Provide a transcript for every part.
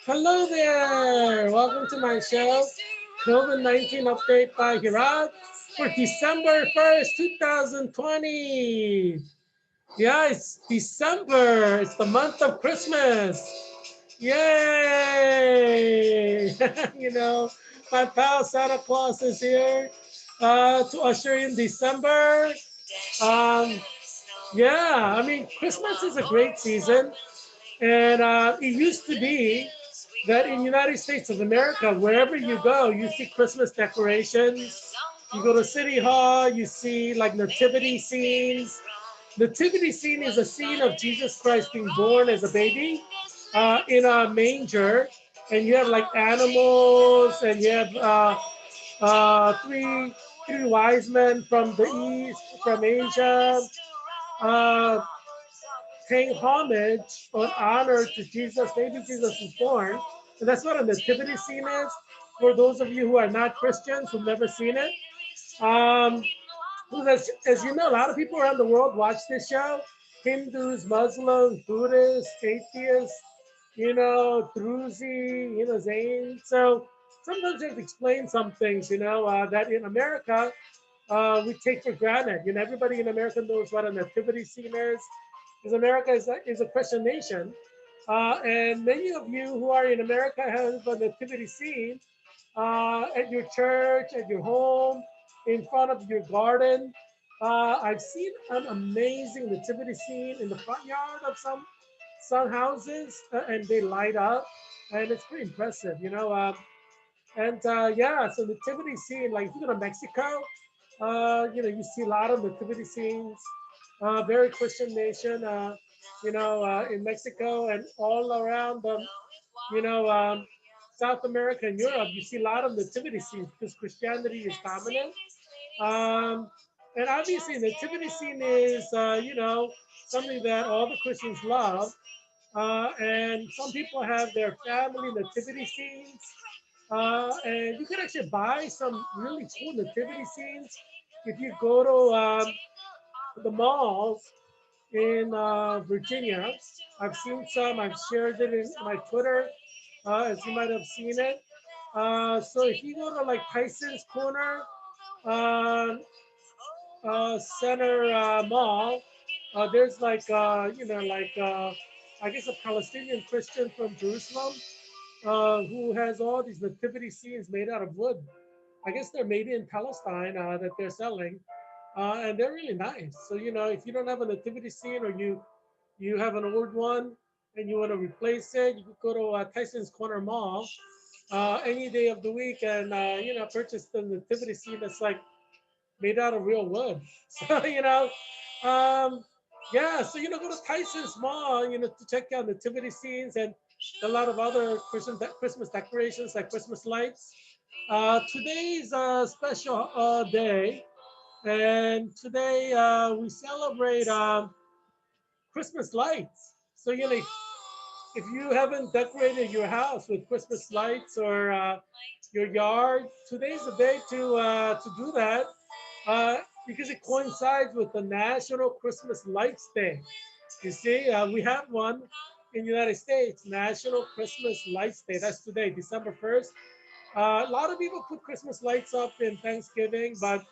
Hello there! Welcome to my show, COVID-19 Update by Heerak for December 1st, 2020. Yeah, it's December. It's the month of Christmas. Yay! My pal Santa Claus is here to usher in December. Um, yeah, Christmas is a great season. And it used to be that in United States of America, wherever you go, you see Christmas decorations. You go to City Hall, you see like nativity scenes. Nativity scene is a scene of Jesus Christ being born as a baby in a manger. And you have like animals, and you have three wise men from the east, from Asia, uh, paying homage or honor to Jesus. Maybe Jesus is born. And that's what a nativity scene is. For those of you who are not Christians, who've never seen it. Um, as you know, a lot of people around the world watch this show. Hindus, Muslims, Buddhists, atheists, Druzi, Zayn. So sometimes you have to explain some things, that in America, we take for granted. Everybody in America knows what a nativity scene is, because America is a Christian nation. And many of you who are in America have a nativity scene at your church, at your home, in front of your garden. I've seen an amazing nativity scene in the front yard of some houses, and they light up, and it's pretty impressive, and yeah, so nativity scene, like if you go to Mexico, you see a lot of nativity scenes. Very Christian nation, in Mexico and all around, South America and Europe. You see a lot of nativity scenes because Christianity is dominant. Um, and obviously, nativity scene is, something that all the Christians love. And some people have their family nativity scenes. And you can actually buy some really cool nativity scenes if you go to the malls in Virginia. I've seen some. I've shared it in my Twitter, as you might have seen it. So if you go to like Tyson's Corner uh, Center Mall, there's like I guess a Palestinian Christian from Jerusalem who has all these nativity scenes made out of wood. I guess they're made in Palestine that they're selling, and they're really nice. So if you don't have a nativity scene, or you have an old one and you want to replace it, you could go to Tyson's Corner Mall any day of the week and purchase the nativity scene that's like made out of real wood. So um, yeah. So go to Tyson's Mall, to check out nativity scenes and a lot of other Christmas decorations like Christmas lights. Today's a special day, and today we celebrate Christmas lights. So if you haven't decorated your house with Christmas lights or your yard, today's the day to do that uh, because it coincides with the National Christmas Lights Day. You see, we have one in the United States, National Christmas Lights Day. That's today, December 1st. A lot of people put Christmas lights up in Thanksgiving, but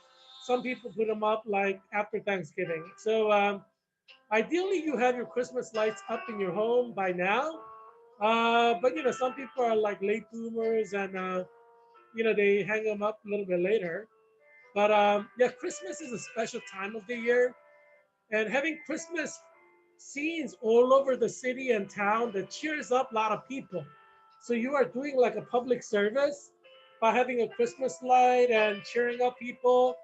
some people put them up like after Thanksgiving. So ideally, you have your Christmas lights up in your home by now. But some people are like late bloomers, and they hang them up a little bit later. But yeah, Christmas is a special time of the year, and having Christmas scenes all over the city and town that cheers up a lot of people. So you are doing like a public service by having a Christmas light and cheering up people.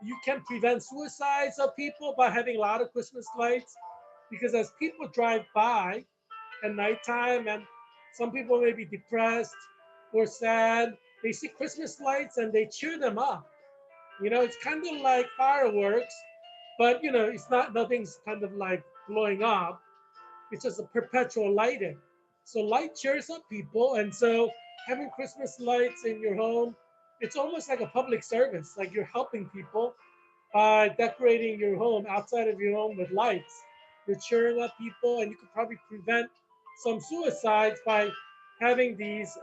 You can prevent suicides of people by having a lot of Christmas lights, because as people drive by at nighttime, and some people may be depressed or sad, they see Christmas lights and they cheer them up. It's kind of like fireworks, but it's not, nothing's kind of like blowing up. It's just a perpetual lighting. So light cheers up people, and so having Christmas lights in your home, it's almost like a public service. Like you're helping people by decorating your home outside of your home with lights. You're cheering up people, and you could probably prevent some suicides by having these,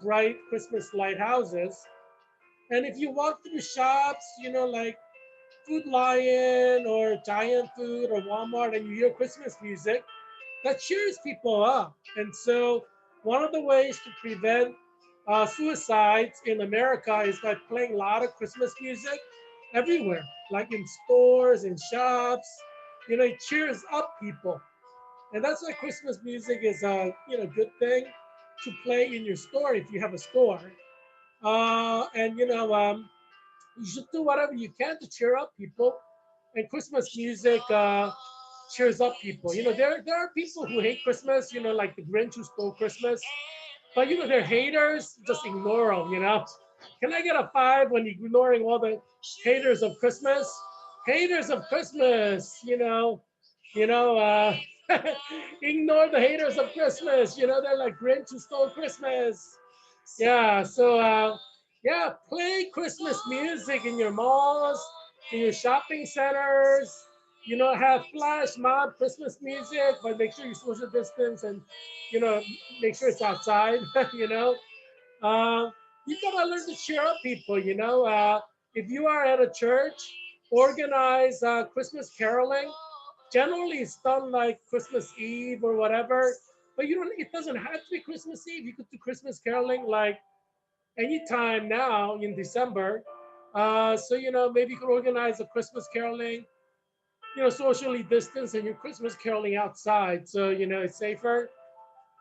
bright Christmas lighthouses. And if you walk through shops, like Food Lion or Giant Food or Walmart, and you hear Christmas music, that cheers people up. And so, one of the ways to prevent suicides in America is by playing a lot of Christmas music everywhere, like in stores, in shops. It cheers up people, and that's why Christmas music is a good thing to play in your store if you have a store. And you should do whatever you can to cheer up people. And Christmas music cheers up people. There are people who hate Christmas. Like the Grinch who stole Christmas. But they're haters. Just ignore them. Can I get a five when ignoring all the haters of Christmas? Haters of Christmas. You know. Ignore the haters of Christmas. They're like Grinch who stole Christmas. Yeah. So yeah, play Christmas music in your malls, in your shopping centers. Have flash mob Christmas music, but make sure you social distance and you know make sure it's outside. Uh, you gotta learn to cheer up people. If you are at a church, organize Christmas caroling. Generally, it's done like Christmas Eve or whatever, but you don't. It doesn't have to be Christmas Eve. You could do Christmas caroling like anytime now in December. So maybe you could organize a Christmas caroling, socially distance, and your Christmas caroling outside, so it's safer.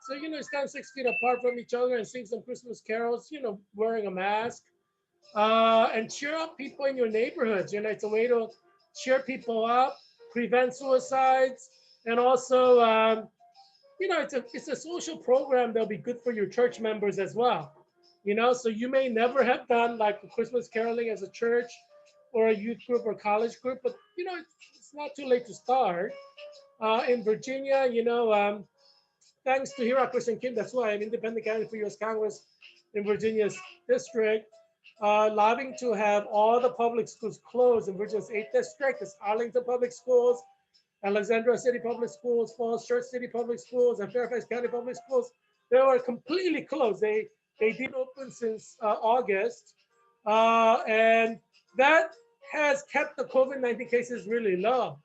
So stand 6 feet apart from each other and sing some Christmas carols. Wearing a mask, and cheer up people in your neighborhoods. It's a way to cheer people up, prevent suicides, and also it's a social program that'll be good for your church members as well. So you may never have done like a Christmas caroling as a church or a youth group or college group, but it's not too late to start. In Virginia, thanks to Heerak Christian Kim, that's why I'm independent candidate for U.S. Congress in Virginia's district, lobbying to have all the public schools closed in Virginia's 8th district. It's Arlington Public Schools, Alexandria City Public Schools, Falls Church City Public Schools, and Fairfax County Public Schools. They were completely closed. They didn't open since August, and that has kept the COVID-19 cases really low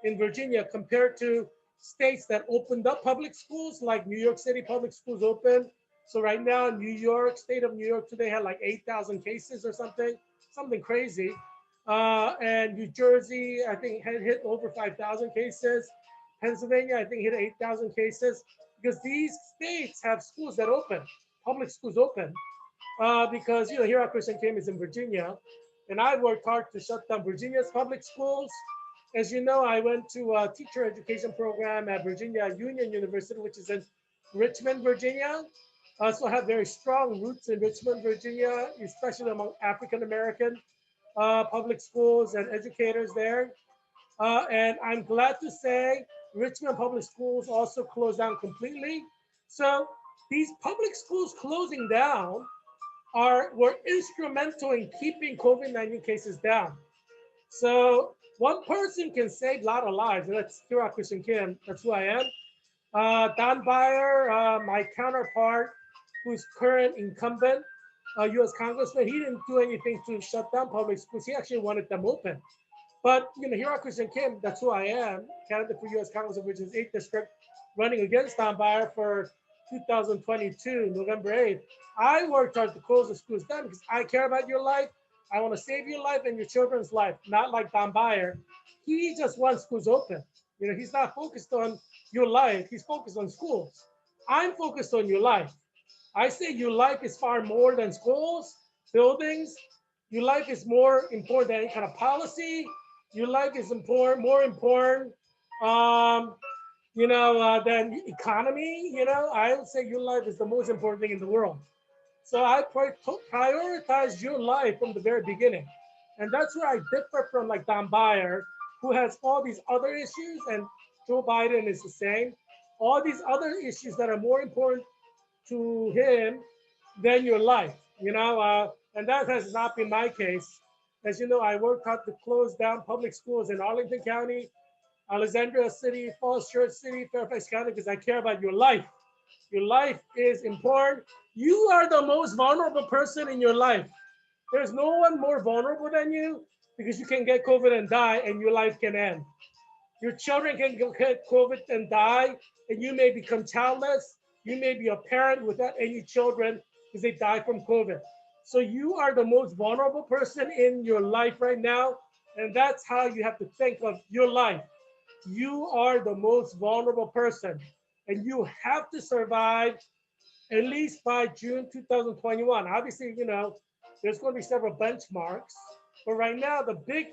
in Virginia compared to states that opened up public schools, like New York City Public Schools open. So right now, New York, state of New York today had like 8,000 cases or something crazy. And New Jersey, I think, had hit over 5,000 cases. Pennsylvania, I think, hit 8,000 cases because these states have schools that open, public schools open. Because here our Christian Kim is in Virginia, and I worked hard to shut down Virginia's public schools. As you know, I went to a teacher education program at Virginia Union University, which is in Richmond, Virginia. I also have very strong roots in Richmond, Virginia, especially among African American public schools and educators there. And I'm glad to say Richmond Public Schools also closed down completely. So these public schools closing down were instrumental in keeping COVID-19 cases down. So one person can save a lot of lives, and that's Heerak Christian Kim. That's who I am. Don Beyer, my counterpart, who's current incumbent U.S. Congressman, he didn't do anything to shut down public schools. He actually wanted them open. But Heerak Christian Kim, that's who I am, candidate for U.S. Congress of Virginia's 8th District, running against Don Beyer for 2022, November 8th. I worked hard to close the schools down because I care about your life. I want to save your life and your children's life, not like Don Beyer. He just wants schools open. He's not focused on your life. He's focused on schools. I'm focused on your life. I say your life is far more than schools, buildings. Your life is more important than any kind of policy. Your life is more important, than economy. I would say your life is the most important thing in the world. So I prioritize your life from the very beginning. And that's where I differ from like Don Beyer, who has all these other issues, and Joe Biden is the same. All these other issues that are more important to him than your life, and that has not been my case. As you know, I worked hard to close down public schools in Arlington County, Alexandria City, Falls Church City, Fairfax County, because I care about your life. Your life is important. You are the most vulnerable person in your life. There's no one more vulnerable than you because you can get COVID and die and your life can end. Your children can get COVID and die, and you may become childless. You may be a parent without any children because they die from COVID. So you are the most vulnerable person in your life right now, and that's how you have to think of your life. You are the most vulnerable person, and you have to survive at least by June 2021. Obviously, there's going to be several benchmarks, but right now the big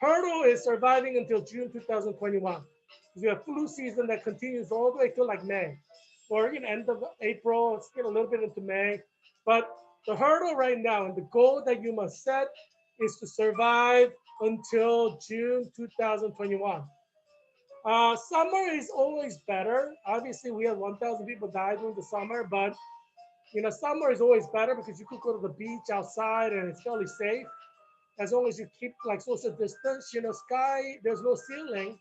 hurdle is surviving until June 2021. We have flu season that continues all the way till like May, or end of April. Let's get a little bit into May. But the hurdle right now and the goal that you must set is to survive until June 2021. Summer is always better. Obviously, we had 1,000 people die during the summer, but summer is always better because you could go to the beach outside and it's fairly safe as long as you keep like social distance. Sky, there's no ceiling.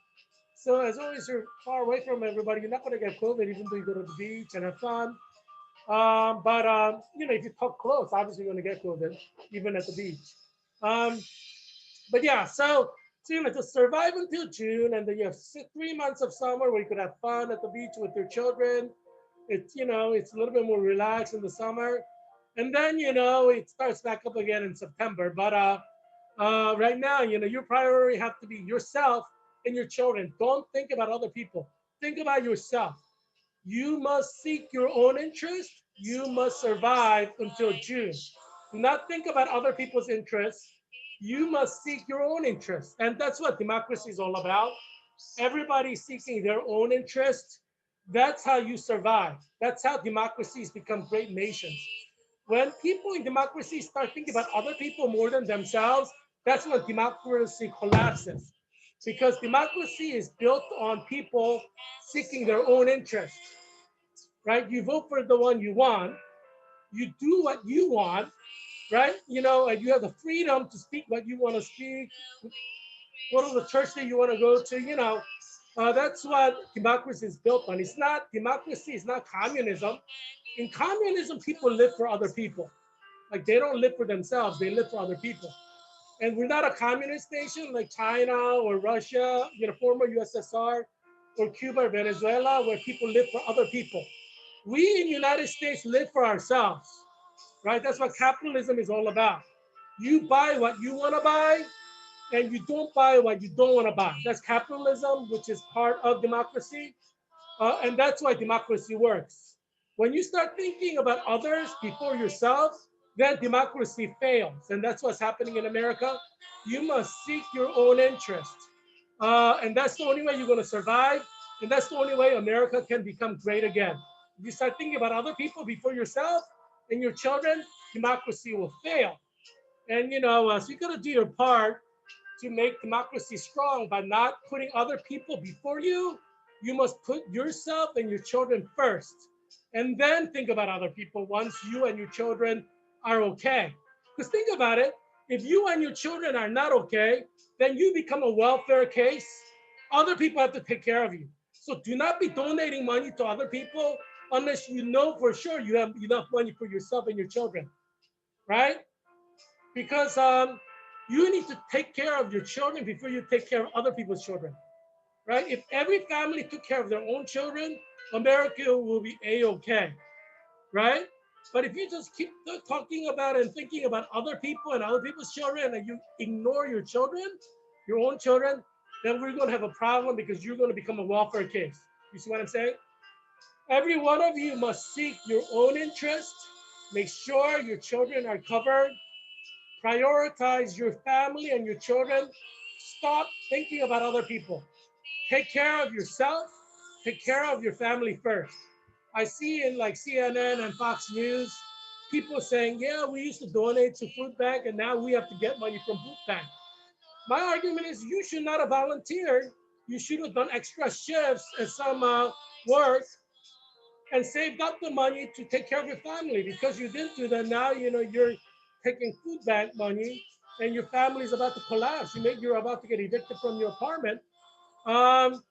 So as long as you're far away from everybody, you're not going to get COVID, even though you go to the beach and have fun. But if you talk close, obviously you're going to get COVID, even at the beach. Um, but yeah, so to survive until June, and then you have 3 months of summer where you could have fun at the beach with your children. It's a little bit more relaxed in the summer, and then it starts back up again in September. But right now, your priority have to be yourself and your children. Don't think about other people. Think about yourself. You must seek your own interest. You must survive until June. Do not think about other people's interests. You must seek your own interests. And that's what democracy is all about. Everybody seeking their own interest. That's how you survive. That's how democracies become great nations. When people in democracy start thinking about other people more than themselves, that's when democracy collapses. Because democracy is built on people seeking their own interests, right? You vote for the one you want, you do what you want, right? And you have the freedom to speak what you want to speak, go to the church that you want to go to, that's what democracy is built on. It's not democracy, it's not communism. In communism, people live for other people. Like they don't live for themselves, they live for other people. And we're not a communist nation like China or Russia, former USSR, or Cuba or Venezuela, where people live for other people. We in the United States live for ourselves, right? That's what capitalism is all about. You buy what you want to buy, and you don't buy what you don't want to buy. That's capitalism, which is part of democracy. And that's why democracy works. When you start thinking about others before yourself, then democracy fails. And that's what's happening in America. You must seek your own interest. And that's the only way you're going to survive. And that's the only way America can become great again. If you start thinking about other people before yourself and your children, democracy will fail. And, so you got to do your part to make democracy strong by not putting other people before you. You must put yourself and your children first, and then think about other people once you and your children are okay. Because think about it, if you and your children are not okay, then you become a welfare case. Other people have to take care of you. So do not be donating money to other people unless you know for sure you have enough money for yourself and your children, right? Because you need to take care of your children before you take care of other people's children, right? If every family took care of their own children, America will be a-okay, right? But if you just keep talking about and thinking about other people and other people's children, and you ignore your children, your own children, then we're going to have a problem because you're going to become a welfare case. You see what I'm saying? Every one of you must seek your own interest. Make sure your children are covered. Prioritize your family and your children. Stop thinking about other people. Take care of yourself. Take care of your family first. I see in like CNN and Fox News, people saying, yeah, we used to donate to food bank and now we have to get money from food bank. My argument is you should not have volunteered. You should have done extra shifts and some work and saved up the money to take care of your family. Because you didn't do that, now you're taking food bank money and your family is about to collapse. You're about to get evicted from your apartment. Um,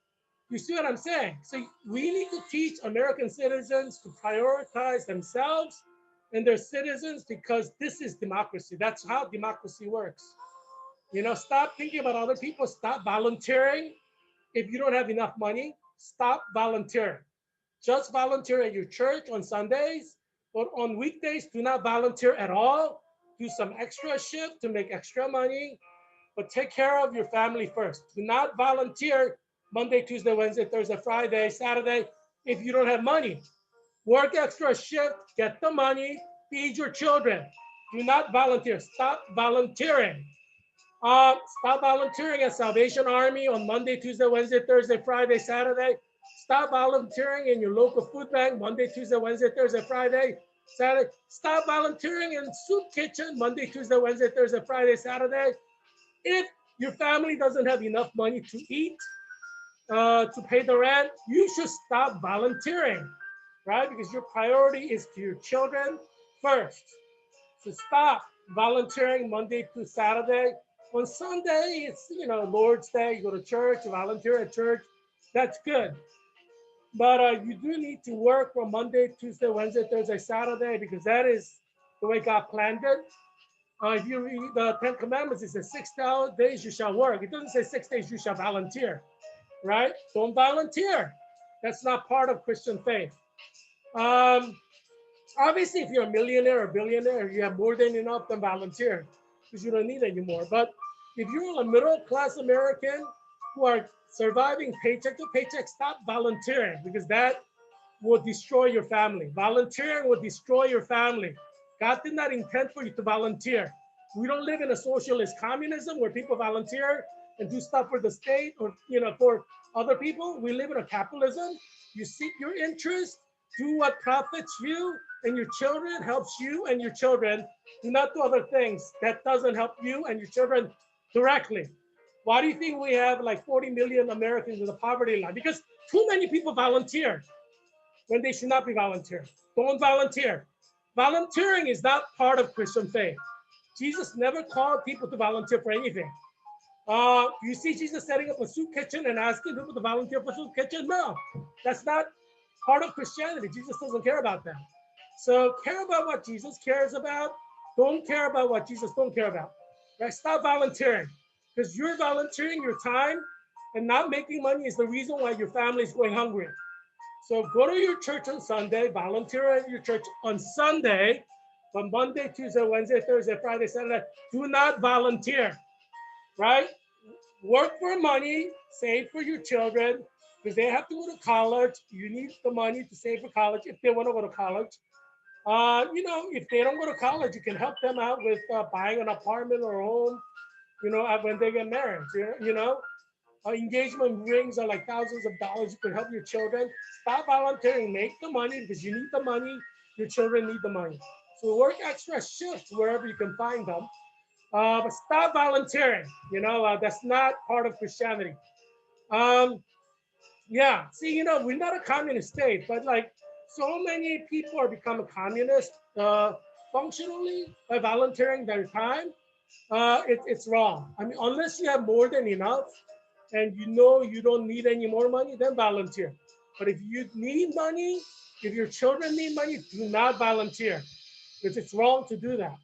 You see what I'm saying? So we need to teach American citizens to prioritize themselves and their citizens because this is democracy. That's how democracy works. You know, stop thinking about other people. Stop volunteering. If you don't have enough money, stop volunteering. Just volunteer at your church on Sundays, but on weekdays, do not volunteer at all. Do some extra shift to make extra money, but take care of your family first. Do not volunteer Monday, Tuesday, Wednesday, Thursday, Friday, Saturday if you don't have money. Work extra shift, get the money, feed your children. Do not volunteer. Stop volunteering. Stop volunteering at Salvation Army on Monday, Tuesday, Wednesday, Thursday, Friday, Saturday. Stop volunteering in your local food bank Monday, Tuesday, Wednesday, Thursday, Friday, Saturday. Stop volunteering in soup kitchen Monday, Tuesday, Wednesday, Thursday, Friday, Saturday. If your family doesn't have enough money to eat, to pay the rent, you should stop volunteering, right? Because your priority is to your children first. So stop volunteering Monday to Saturday. On Sunday, it's Lord's Day. You go to church, you volunteer at church. That's good. But you do need to work from Monday, Tuesday, Wednesday, Thursday, Saturday because that is the way God planned it. If you read the Ten Commandments, it says 6 days you shall work. It doesn't say 6 days you shall volunteer, right? Don't volunteer. That's not part of Christian faith. Um, Obviously, if you're a millionaire or billionaire, you have more than enough, then volunteer because you don't need any more. But if you're a middle class American who are surviving paycheck to paycheck, stop volunteering because that will destroy your family. Volunteering will destroy your family. God did not intend for you to volunteer. We don't live in a socialist communism where people volunteer and do stuff for the state or for other people. We live in a capitalism. You seek your interest, do what profits you and your children, helps you and your children. Do not do other things that doesn't help you and your children directly. Why do you think we have like 40 million Americans in the poverty line? Because too many people volunteer when they should not be volunteering. Don't volunteer. Volunteering is not part of Christian faith. Jesus never called people to volunteer for anything. You see Jesus setting up a soup kitchen and asking people to volunteer for soup kitchen? No, that's not part of Christianity. Jesus doesn't care about that. So care about what Jesus cares about. Don't care about what Jesus don't care about. Right? Stop volunteering because you're volunteering your time and not making money is the reason why your family is going hungry. So go to your church on Sunday, volunteer at your church on Sunday, but Monday, Tuesday, Wednesday, Thursday, Friday, Saturday, do not volunteer, right? Work for money, save for your children, because they have to go to college. You need the money to save for college if they want to go to college. If they don't go to college, you can help them out with buying an apartment or a home, when they get married, engagement rings are like thousands of dollars. You can help your children. Stop volunteering. Make the money because you need the money. Your children need the money. So work extra shifts wherever you can find them. But stop volunteering. That's not part of Christianity. Um, yeah. See, we're not a communist state, but like so many people are becoming communist functionally by volunteering their time. It's wrong. I mean, unless you have more than enough and you don't need any more money, then volunteer. But if you need money, if your children need money, do not volunteer because it's wrong to do that.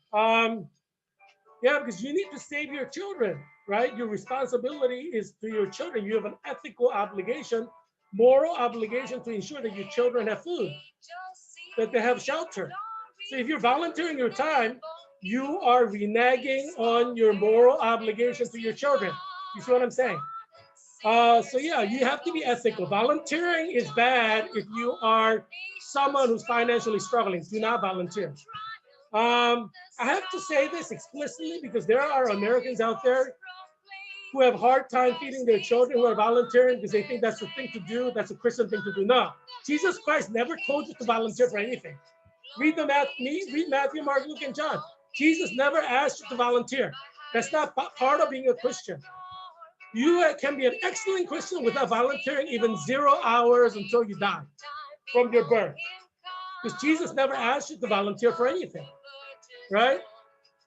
Yeah, because you need to save your children, right? Your responsibility is to your children. You have an ethical obligation, moral obligation to ensure that your children have food, that they have shelter. So if you're volunteering your time, you are reneging on your moral obligation to your children. You see what I'm saying? So yeah, you have to be ethical. Volunteering is bad if you are someone who's financially struggling. Do not volunteer. I have to say this explicitly because there are Americans out there who have a hard time feeding their children who are volunteering because they think that's the thing to do. That's a Christian thing to do. No, Jesus Christ never told you to volunteer for anything. Read Matthew, Mark, Luke, and John. Jesus never asked you to volunteer. That's not part of being a Christian. You can be an excellent Christian without volunteering even 0 hours until you die from your birth. Because Jesus never asked you to volunteer for anything, right?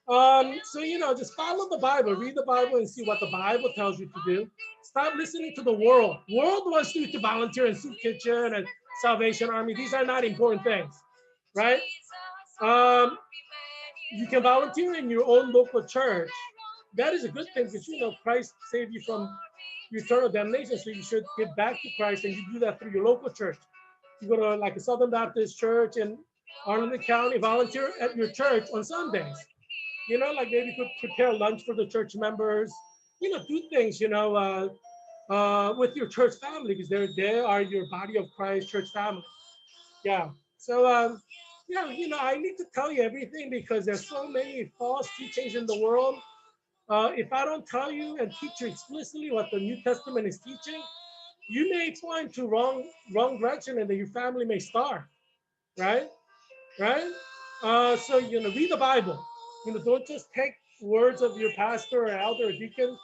So just follow the Bible, read the Bible, and see what the Bible tells you to do. Stop listening to the world. World wants you to volunteer in soup kitchen and Salvation Army. These are not important things, right? Um, you can volunteer in your own local church. That is a good thing because Christ saved you from eternal damnation. So you should give back to Christ, and you do that through your local church. You go to like a Southern Baptist church in Arlington County, volunteer at your church on Sundays. Like maybe you could prepare lunch for the church members. Do things, with your church family because they are your body of Christ church family. Yeah. So, yeah, I need to tell you everything because there's so many false teachings in the world. If I don't tell you and teach you explicitly what the New Testament is teaching, you may fall into wrong direction, and then your family may starve. Right? Right? So read the Bible. Don't just take words of your pastor or elder or deacon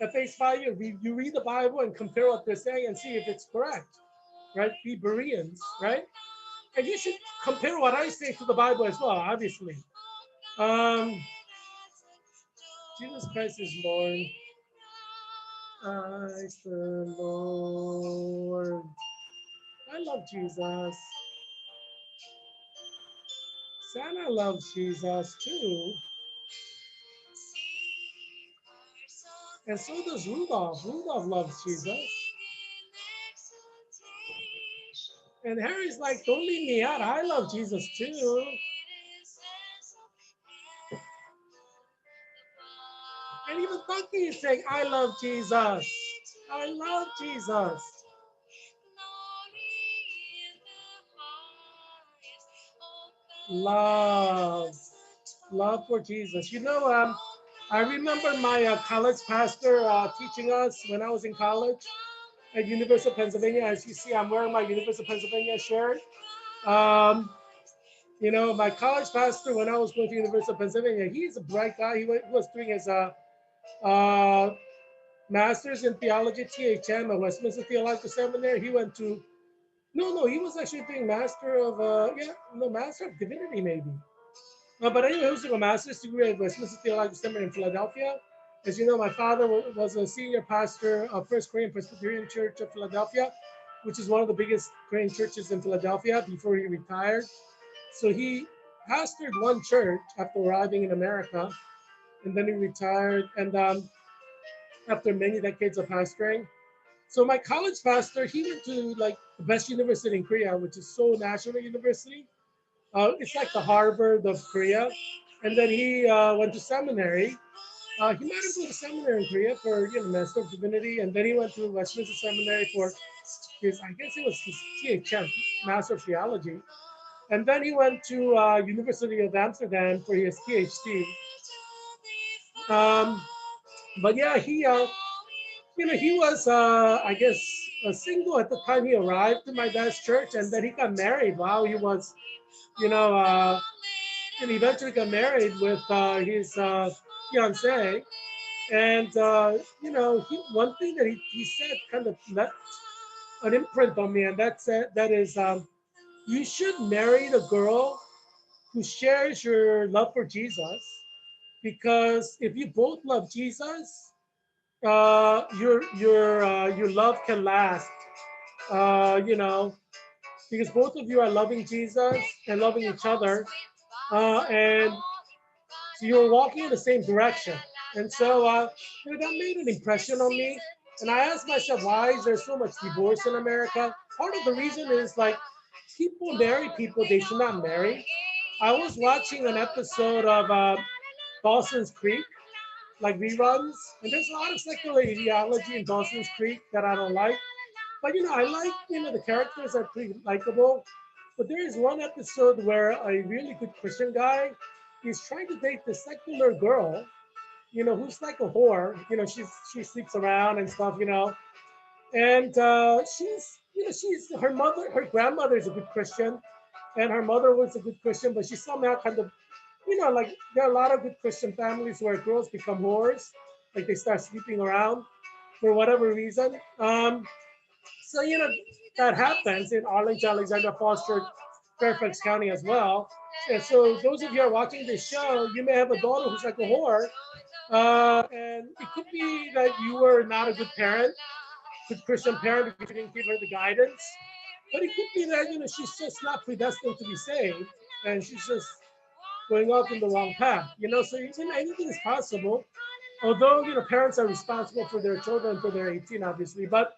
at face value. You read the Bible and compare what they're saying and see if it's correct. Right? Be Bereans, right? And you should compare what I say to the Bible as well, obviously. Um, Jesus Christ is Lord. Christ the Lord. I love Jesus. Santa loves Jesus too. And so does Rudolph. Rudolph loves Jesus. And Harry's like, don't leave me out. I love Jesus too. And even Bucky is saying, I love Jesus. I love Jesus. Love. Love for Jesus. I remember my college pastor teaching us when I was in college at University of Pennsylvania. As you see, I'm wearing my University of Pennsylvania shirt. Um, my college pastor when I was going to University of Pennsylvania, he's a bright guy. He was doing his uh, master's in theology at THM at Westminster Theological Seminary. He went to no, he was actually doing master of divinity maybe. But anyway, he was doing a master's degree at Westminster Theological Seminary in Philadelphia. As you know, my father was a senior pastor of First Korean Presbyterian Church of Philadelphia, which is one of the biggest Korean churches in Philadelphia before he retired. So he pastored one church after arriving in America, and then he retired. And after many decades of pastoring, so my college pastor, he went to like the best university in Korea, which is Seoul National University. It's like the Harvard of Korea. And then he went to seminary. He might have gone to seminary in Korea for Master of Divinity, and then he went to Westminster Seminary for his, I guess it was his THM, Master of Theology. And then he went to University of Amsterdam for his PhD. But yeah, he was, I guess, single at the time he arrived to my dad's church, and then he got married while he was, and eventually got married with his fiancee. And, one thing that he said kind of left an imprint on me, and that is, you should marry the girl who shares your love for Jesus, because if you both love Jesus, your love can last. Because both of you are loving Jesus and loving each other, and so you're walking in the same direction. And so, that made an impression on me. And I asked myself, why is there so much divorce in America? Part of the reason is like people marry people they should not marry. I was watching an episode of Dawson's Creek, like reruns, and there's a lot of secular ideology in Dawson's Creek that I don't like. But I like the characters are pretty likable. But there is one episode where a really good Christian guy is trying to date the secular girl, who's like a whore. She sleeps around and stuff, and she's her grandmother is a good Christian, and her mother was a good Christian, but she somehow kind of, like there are a lot of good Christian families where girls become whores, like they start sleeping around for whatever reason. So that happens in Arlington Alexandra Falls Church, Fairfax County as well. And so those of you who are watching this show, you may have a daughter who's like a whore, and it could be that you were not a good parent, good Christian parent, because you didn't give her the guidance. But it could be that she's just not predestined to be saved, and she's just going off in the wrong path. So anything is possible. Although parents are responsible for their children until they're 18, obviously, but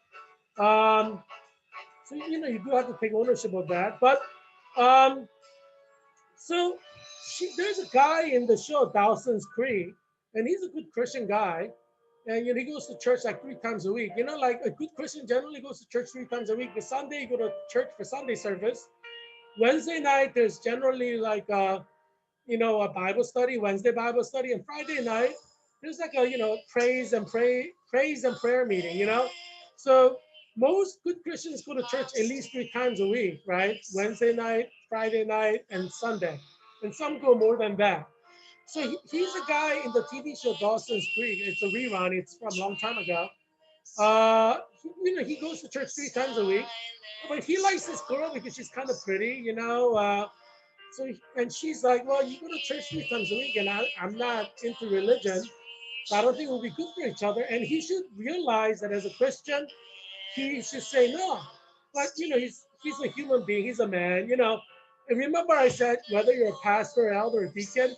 um, so you do have to take ownership of that. But um, so there's a guy in the show Dawson's Creek, and he's a good Christian guy, and he goes to church like 3 times a week. Like a good Christian generally goes to church 3 times a week. The Sunday you go to church for Sunday service. Wednesday night there's generally like a Bible study, Wednesday Bible study, and Friday night there's like a praise and prayer meeting. So most good Christians go to church at least 3 times a week, right? Wednesday night, Friday night, and Sunday, and some go more than that. So he's a guy in the TV show Dawson's Creek. It's a rerun. It's from a long time ago. He goes to church 3 times a week, but he likes this girl because she's kind of pretty. And she's like, well, you go to church 3 times a week, and I'm not into religion, so I don't think we'll be good for each other. And he should realize that as a Christian, he should say no. But he's a human being. He's a man. And remember, I said whether you're a pastor, elder, or deacon,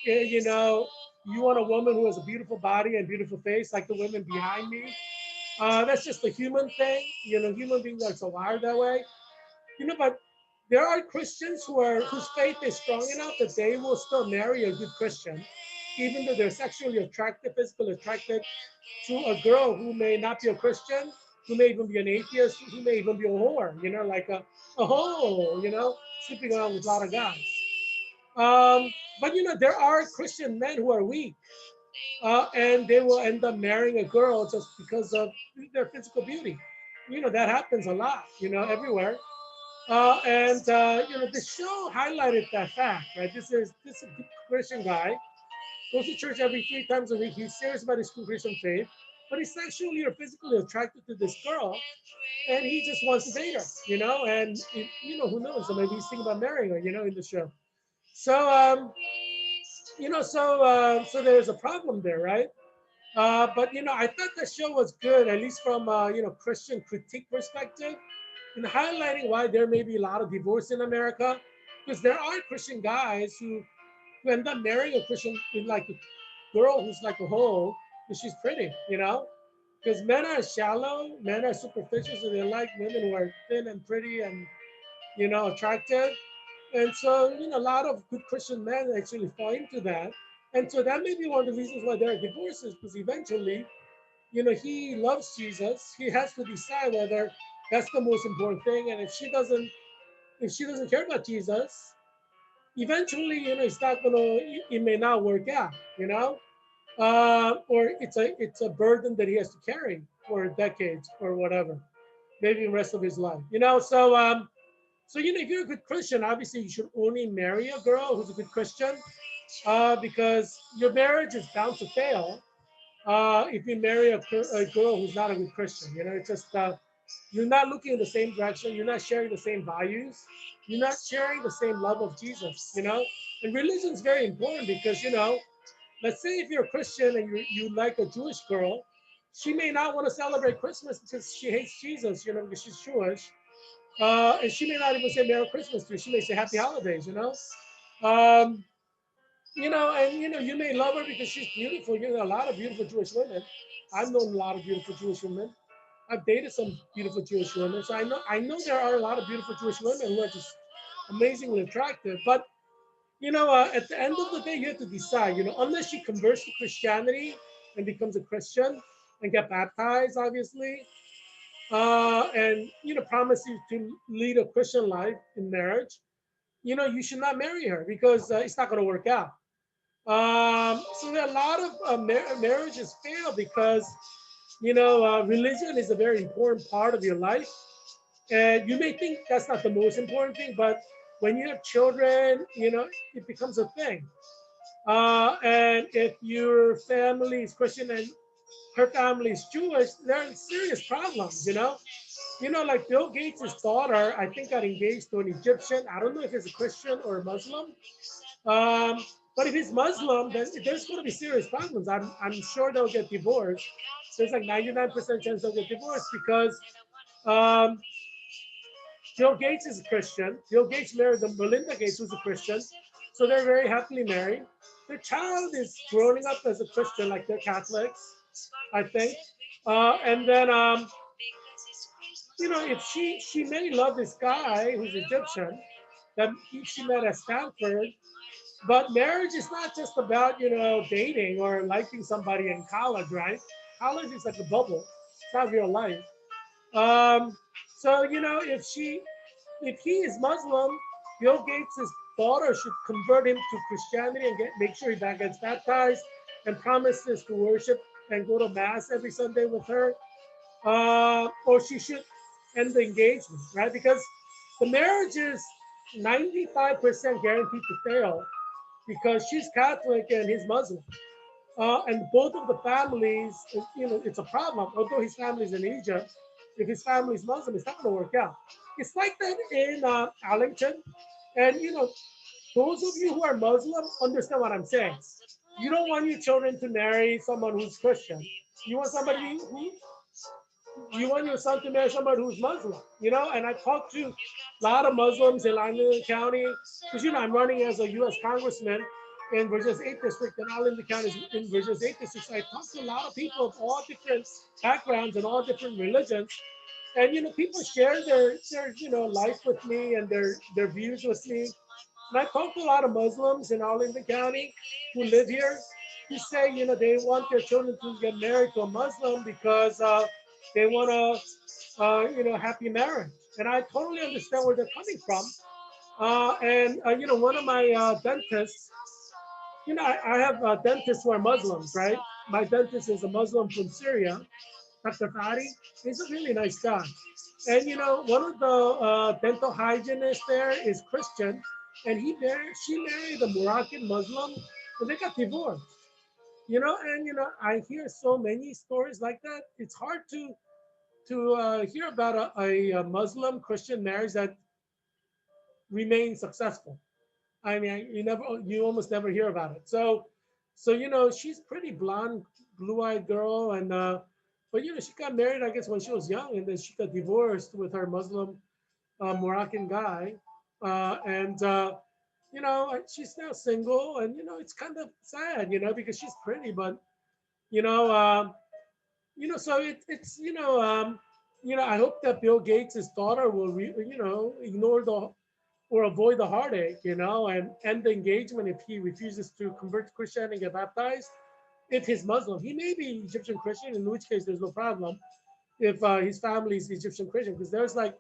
you want a woman who has a beautiful body and beautiful face, like the women behind me. That's just a human thing. Human beings are so wired that way. But there are Christians whose faith is strong enough that they will still marry a good Christian, even though they're sexually attracted, physically attracted to a girl who may not be a Christian, who may even be an atheist, who may even be a whore, like a hoe, sleeping around with a lot of guys. But there are Christian men who are weak, and they will end up marrying a girl just because of their physical beauty. That happens a lot, everywhere. The show highlighted that fact, right? This is a good Christian guy, goes to church every 3 times a week. He's serious about his Christian faith, but he's sexually or physically attracted to this girl, and he just wants to date her, and who knows? So maybe he's thinking about marrying her, in the show. So, so there's a problem there, right? But I thought the show was good, at least from Christian critique perspective, in highlighting why there may be a lot of divorce in America, because there are Christian guys who end up marrying a Christian with like a girl who's like a hoe, because she's pretty. Because men are shallow, men are superficial, so they like women who are thin and pretty and attractive. And so, a lot of good Christian men actually fall into that. And so that may be one of the reasons why there are divorces, because eventually, he loves Jesus. He has to decide whether that's the most important thing. And if she doesn't care about Jesus, eventually, it may not work out. Or it's a burden that he has to carry for decades or whatever, maybe the rest of his life. So if you're a good Christian, obviously you should only marry a girl who's a good Christian, because your marriage is bound to fail if you marry a girl who's not a good Christian. It's just you're not looking in the same direction. You're not sharing the same values. You're not sharing the same love of Jesus. And religion is very important because let's say if you're a Christian and you like a Jewish girl, she may not want to celebrate Christmas because she hates Jesus. Because she's Jewish. And she may not even say Merry Christmas to you. She may say Happy Holidays. Um, you may love her because she's beautiful. A lot of beautiful Jewish women. I've known a lot of beautiful Jewish women. I've dated some beautiful Jewish women. So I know there are a lot of beautiful Jewish women who are just amazingly attractive. But, at the end of the day, you have to decide, unless she converts to Christianity and becomes a Christian and get baptized, obviously, and promise you to lead a Christian life in marriage, you should not marry her because it's not going to work out. So there are a lot of marriages fail because religion is a very important part of your life, and you may think that's not the most important thing, but when you have children, it becomes a thing. And if your family is Christian and her family is Jewish, there are serious problems. Like Bill Gates' daughter, I think got engaged to an Egyptian. I don't know if he's a Christian or a Muslim. Um, but if he's Muslim, then there's going to be serious problems. I'm sure they'll get divorced. There's like 99% chance they'll get divorced because um, Bill Gates is a Christian. Bill Gates married Melinda Gates, who's a Christian. So they're very happily married. Their child is growing up as a Christian, like they're Catholics, I think. And then, if she may love this guy who's Egyptian that she met at Stanford, but marriage is not just about dating or liking somebody in college, right? College is like a bubble. It's not real life. Um, so if he is Muslim, Bill Gates' daughter should convert him to Christianity and make sure he gets baptized and promises to worship and go to mass every Sunday with her. Or she should end the engagement, right? Because the marriage is 95% guaranteed to fail because she's Catholic and he's Muslim. And both of the families, it's a problem. Although his family's in Egypt, if his family's Muslim, it's not going to work out. It's like that in Arlington. And, those of you who are Muslim understand what I'm saying. You don't want your children to marry someone who's Christian. You want somebody who you want your son to marry somebody who's Muslim. And I talked to a lot of Muslims in Limestone County because, I'm running as a U.S. congressman in Virginia's 8th district, and Limestone County is in Virginia's 8th district. So I talked to a lot of people of all different backgrounds and all different religions. And, people share their life with me and their views with me. And I talked to a lot of Muslims in Arlington County who live here who say, they want their children to get married to a Muslim because they want a happy marriage. And I totally understand where they're coming from. And one of my dentists, I have dentists who are Muslims, right? My dentist is a Muslim from Syria, Dr. Fadi. He's a really nice guy. And one of the dental hygienists there is Christian, and she married a Moroccan Muslim, and they got divorced. And I hear so many stories like that. It's hard to hear about a Muslim Christian marriage that remains successful. I mean, you almost never hear about it. So she's pretty blonde, blue-eyed girl, and but she got married, I guess, when she was young, and then she got divorced with her Muslim Moroccan guy, and she's now single, and it's kind of sad, because she's pretty, but you know, um, so it's I hope that Bill Gates' daughter will, ignore or avoid the heartache, and end the engagement if he refuses to convert to Christianity and get baptized. If he's Muslim, he may be Egyptian Christian, in which case there's no problem. If his family is Egyptian Christian, because there's like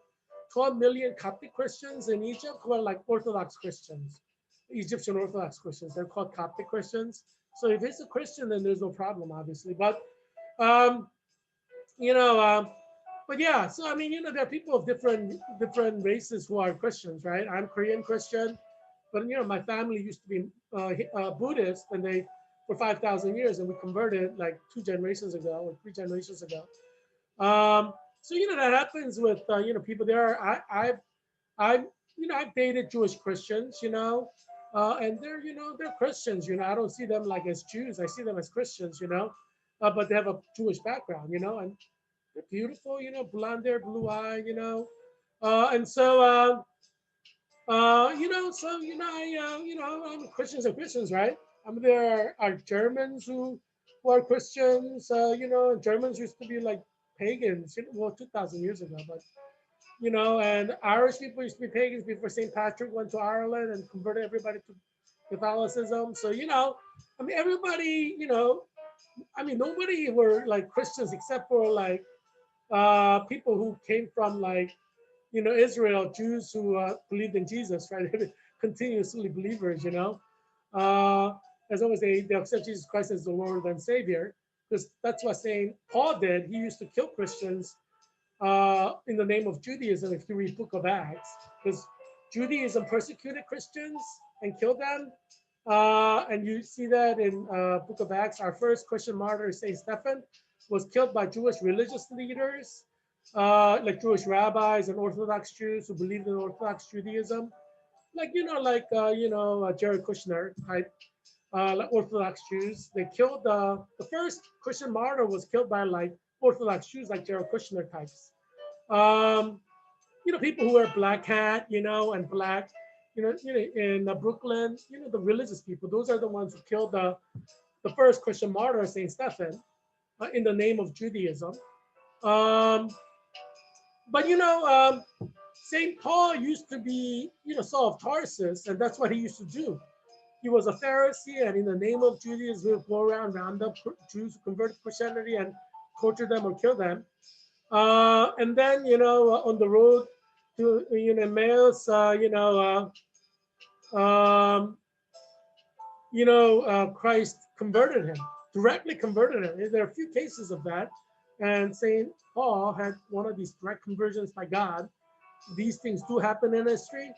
12 million Coptic Christians in Egypt who are like Orthodox Christians, Egyptian Orthodox Christians. They're called Coptic Christians. So if he's a Christian, then there's no problem, obviously. Um, you know, um, but yeah, so I mean, there are people of different races who are Christians, right? I'm Korean Christian, but my family used to be Buddhist, and they for 5,000 years, and we converted like 2 generations ago or 3 generations ago. So that happens with people. I've dated Jewish Christians, and they're Christians. I don't see them like as Jews. I see them as Christians, but they have a Jewish background, and they're beautiful, blonde hair, blue eye, and so Christians are Christians, right? I mean, there are Germans who are Christians. Germans used to be like pagans, well, 2,000 years ago, but and Irish people used to be pagans before St. Patrick went to Ireland and converted everybody to Catholicism. So I mean, everybody, I mean, nobody were like Christians except for like people who came from like Israel, Jews who believed in Jesus, right? Continuously believers, uh, as long as they accept Jesus Christ as the Lord and Savior, because that's what Saint Paul did. He used to kill Christians in the name of Judaism. If you read Book of Acts, because Judaism persecuted Christians and killed them, and you see that in Book of Acts. Our first Christian martyr, Saint Stephen, was killed by Jewish religious leaders like Jewish rabbis and Orthodox Jews who believed in Orthodox Judaism, like Jared Kushner type, like Orthodox Jews. They killed the first Christian martyr was killed by like Orthodox Jews, like Jared Kushner types. Um, people who wear black hat, and black, in Brooklyn, the religious people. Those are the ones who killed the first Christian martyr, Saint Stephen, in the name of Judaism. Um, but Saint Paul used to be, Saul of Tarsus, and that's what he used to do. He was a Pharisee, and in the name of Judaism, he would go around, round up Jews who converted to Christianity and torture them or kill them. And then, on the road to Emmaus, um, Christ converted him, directly converted him. There are a few cases of that, and Saint Paul had one of these direct conversions by God. These things do happen in history,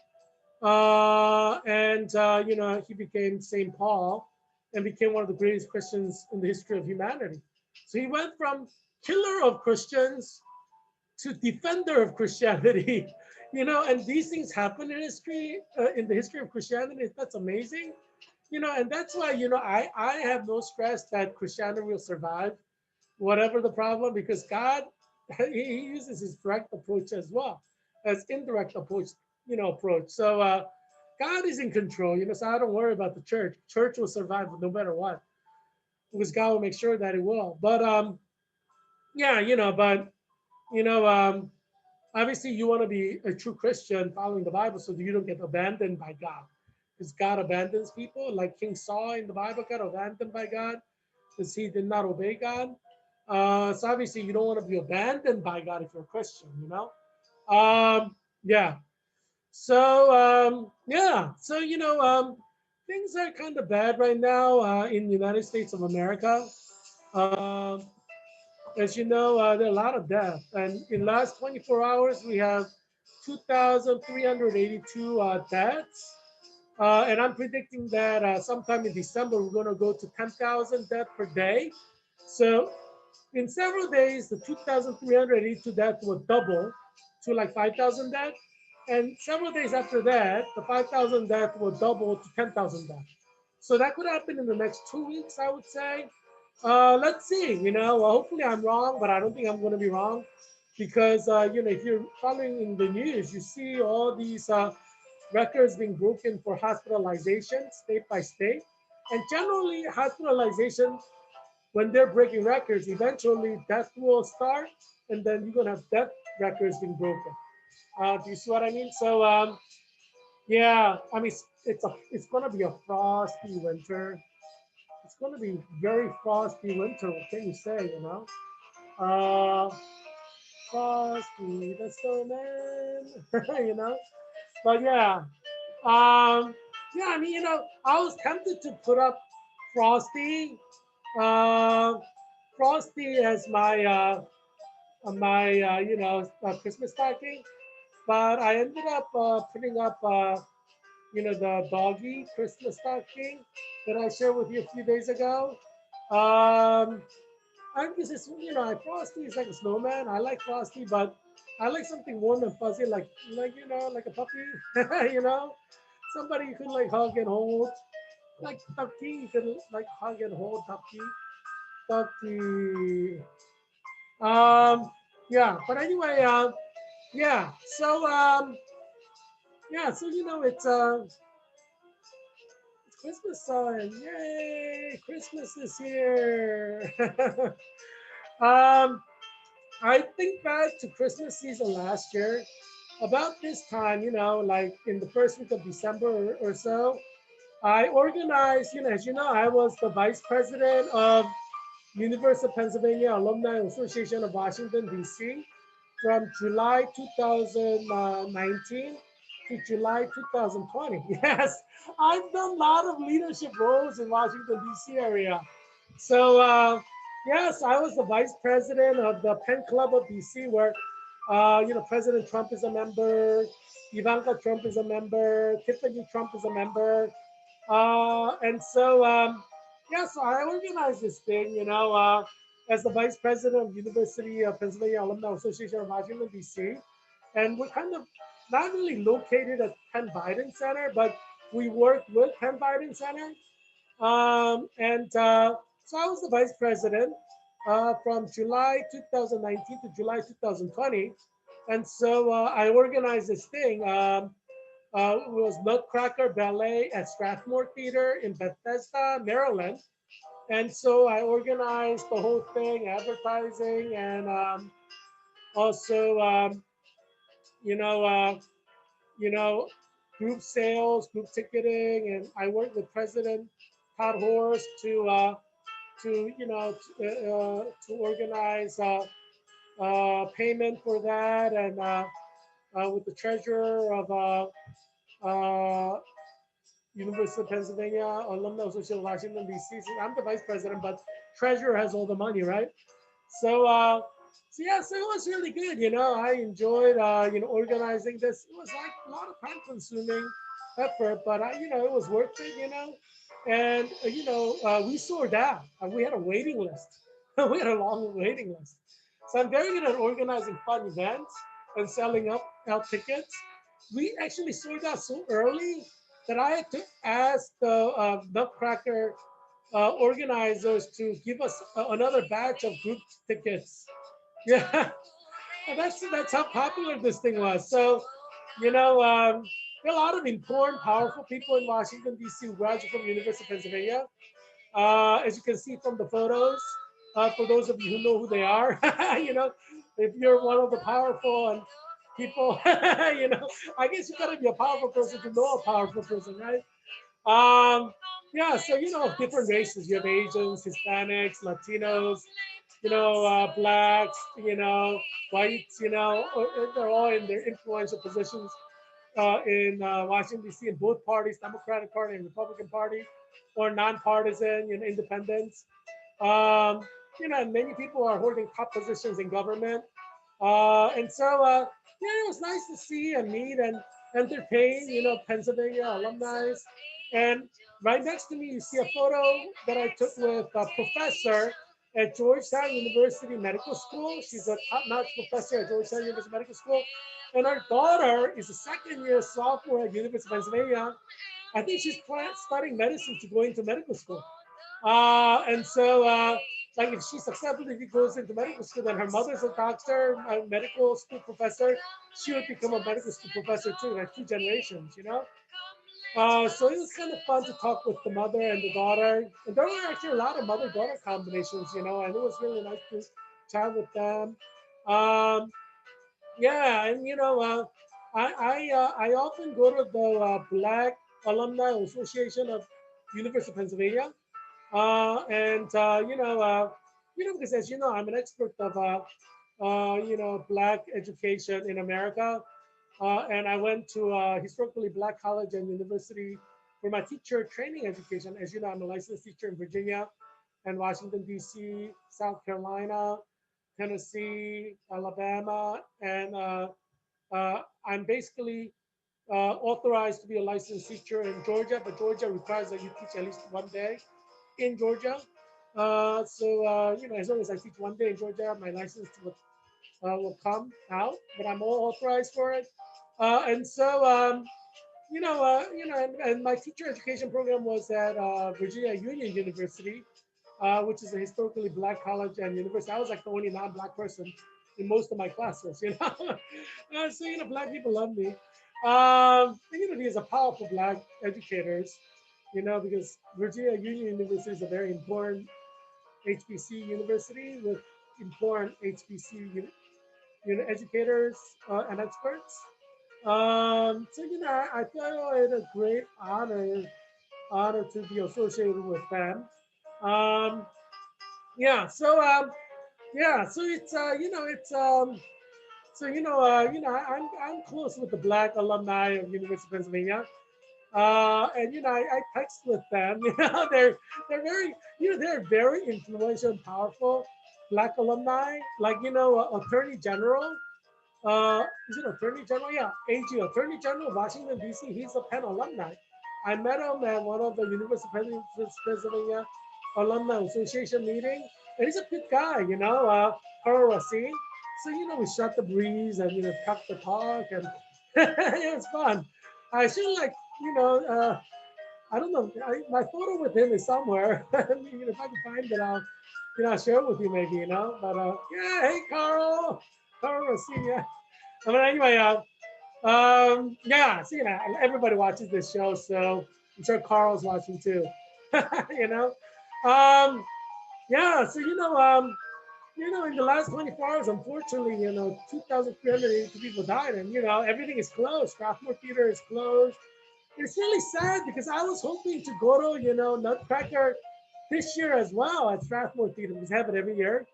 and he became Saint Paul and became one of the greatest Christians in the history of humanity. So he went from killer of Christians to defender of Christianity, and these things happen in history, in the history of Christianity. That's amazing, and that's why, I have no stress that Christianity will survive, whatever the problem, because God, he uses his direct approach as well as indirect approach. So God is in control, so I don't worry about the church. Church will survive no matter what, because God will make sure that it will. But yeah, but you know, um, obviously you want to be a true Christian following the Bible so that you don't get abandoned by God. Because God abandons people, like King Saul in the Bible got abandoned by God because he did not obey God. So obviously you don't want to be abandoned by God if you're a Christian. Yeah. So yeah. So things are kind of bad right now in the United States of America. Um, as you know, there are a lot of deaths, and in the last 24 hours, we have 2,382 deaths. And I'm predicting that sometime in December, we're going to go to 10,000 deaths per day. So in several days, the 2,382 deaths will double to like 5,000 deaths. And several days after that, the 5,000 deaths will double to 10,000 deaths. So that could happen in the next 2 weeks, I would say. Let's see. Hopefully I'm wrong, but I don't think I'm going to be wrong, because if you're following in the news, you see all these records being broken for hospitalization state by state, and generally hospitalization, when they're breaking records, eventually death will start, and then you're gonna have death records being broken. Do you see what I mean? So yeah, I mean it's gonna be a frosty winter. It's gonna be very frosty winter. What can you say? Uh, Frosty the snowman. But yeah. I mean, I was tempted to put up Frosty, uh, Frosty as my Christmas stocking, but I ended up putting up the doggy Christmas stocking that I shared with you a few days ago. Um, I'm just, Frosty is like a snowman. I like Frosty, but I like something warm and fuzzy, like a puppy, somebody you could like hug and hold, like Tucky. You could like hug and hold Tucky. Um, yeah. But anyway, yeah. So yeah. So it's Christmas time. Yay! Christmas is here. um, I think back to Christmas season last year. About this time, like in the first week of December or so, I organized, as you know, I was the vice president of University of Pennsylvania Alumni Association of Washington, D.C. from July 2019 to July 2020. Yes, I've done a lot of leadership roles in Washington, D.C. area. So, yes, I was the vice president of the Penn Club of DC, where, President Trump is a member, Ivanka Trump is a member, Tiffany Trump is a member. And so, yeah, so I organized this thing, as the vice president of University of Pennsylvania Alumni Association of Washington, D.C. And we're kind of not really located at Penn Biden Center, but we work with Penn Biden Center. And so I was the vice president from July 2019 to July 2020. And so I organized this thing. It was Nutcracker Ballet at Strathmore Theater in Bethesda, Maryland. And so I organized the whole thing, advertising, and also, you know, uh, you know, group sales, group ticketing, and I worked with President Todd Horst to organize payment for that, and with the treasurer of University of Pennsylvania Alumni Association of Washington D.C. So I'm the vice president, but treasurer has all the money, right? So, so it was really good. I enjoyed organizing this. It was like a lot of time-consuming effort, but it was worth it. And we soared out. We had a waiting list. We had a long waiting list. So I'm very good at organizing fun events and selling out tickets. We actually sold out so early that I had to ask the Nutcracker organizers to give us another batch of group tickets. Yeah, and that's how popular this thing was. So, there are a lot of important, powerful people in Washington D.C. who graduated from University of Pennsylvania. As you can see from the photos, for those of you who know who they are, if you're one of the powerful and people, I guess you gotta be a powerful person to know a powerful person, right? Um, yeah, so different races. You have Asians, Hispanics, Latinos, blacks, whites, they're all in their influential positions in Washington D.C. in both parties, Democratic Party and Republican Party, or nonpartisan, independents. Um, and many people are holding top positions in government. And so, it was nice to see and meet and entertain, Pennsylvania alumni. And right next to me, you see a photo that I took with a professor at Georgetown University Medical School. She's a top-notch professor at Georgetown University Medical School. And her daughter is a second-year sophomore at University of Pennsylvania. I think she's studying medicine to go into medical school. Like if she successfully goes into medical school, then her mother's a doctor, a medical school professor. She would become a medical school professor too, like two generations. So it was kind of fun to talk with the mother and the daughter. And there were actually a lot of mother-daughter combinations, and it was really nice to chat with them. Um, yeah, and I often go to the Black Alumni Association of University of Pennsylvania. Because as you know, I'm an expert of Black education in America, and I went to historically Black college and university for my teacher training education. As you know, I'm a licensed teacher in Virginia and Washington D.C., South Carolina, Tennessee, Alabama, and I'm basically authorized to be a licensed teacher in Georgia, but Georgia requires that you teach at least one day in Georgia. As long as I teach one day in Georgia, my license will come out, but I'm all authorized for it. And so, and my teacher education program was at Virginia Union University, which is a historically Black college and university. I was like the only non-Black person in most of my classes. Black people love me. These are powerful Black educators, because Virginia Union University is a very important HBC university with important HBC educators and experts. I feel it a great honor to be associated with them. Um, yeah, so so I'm close with the Black alumni of University of Pennsylvania. And I text with them. They're very they're very influential and powerful Black alumni. Like Attorney General. Is it Attorney General? Yeah, AG, Attorney General of Washington D.C. He's a Penn alumni. I met him at one of the University of Pennsylvania Alumni Association meeting, And he's a good guy, Carl Racine. So, we shot the breeze and, talk the talk, and it was fun. I should like, you know, I don't know. My photo with him is somewhere. If I can find it, I'll share it with you maybe, But yeah, hey, Carl Racine, yeah. But anyway, yeah, so, everybody watches this show, so I'm sure Carl's watching too. you know, um, yeah, so in the last 24 hours, unfortunately, 2,382 people died, and everything is closed. Strathmore Theater is closed. It's really sad because I was hoping to go to, Nutcracker this year as well at Strathmore Theater because they have it every year.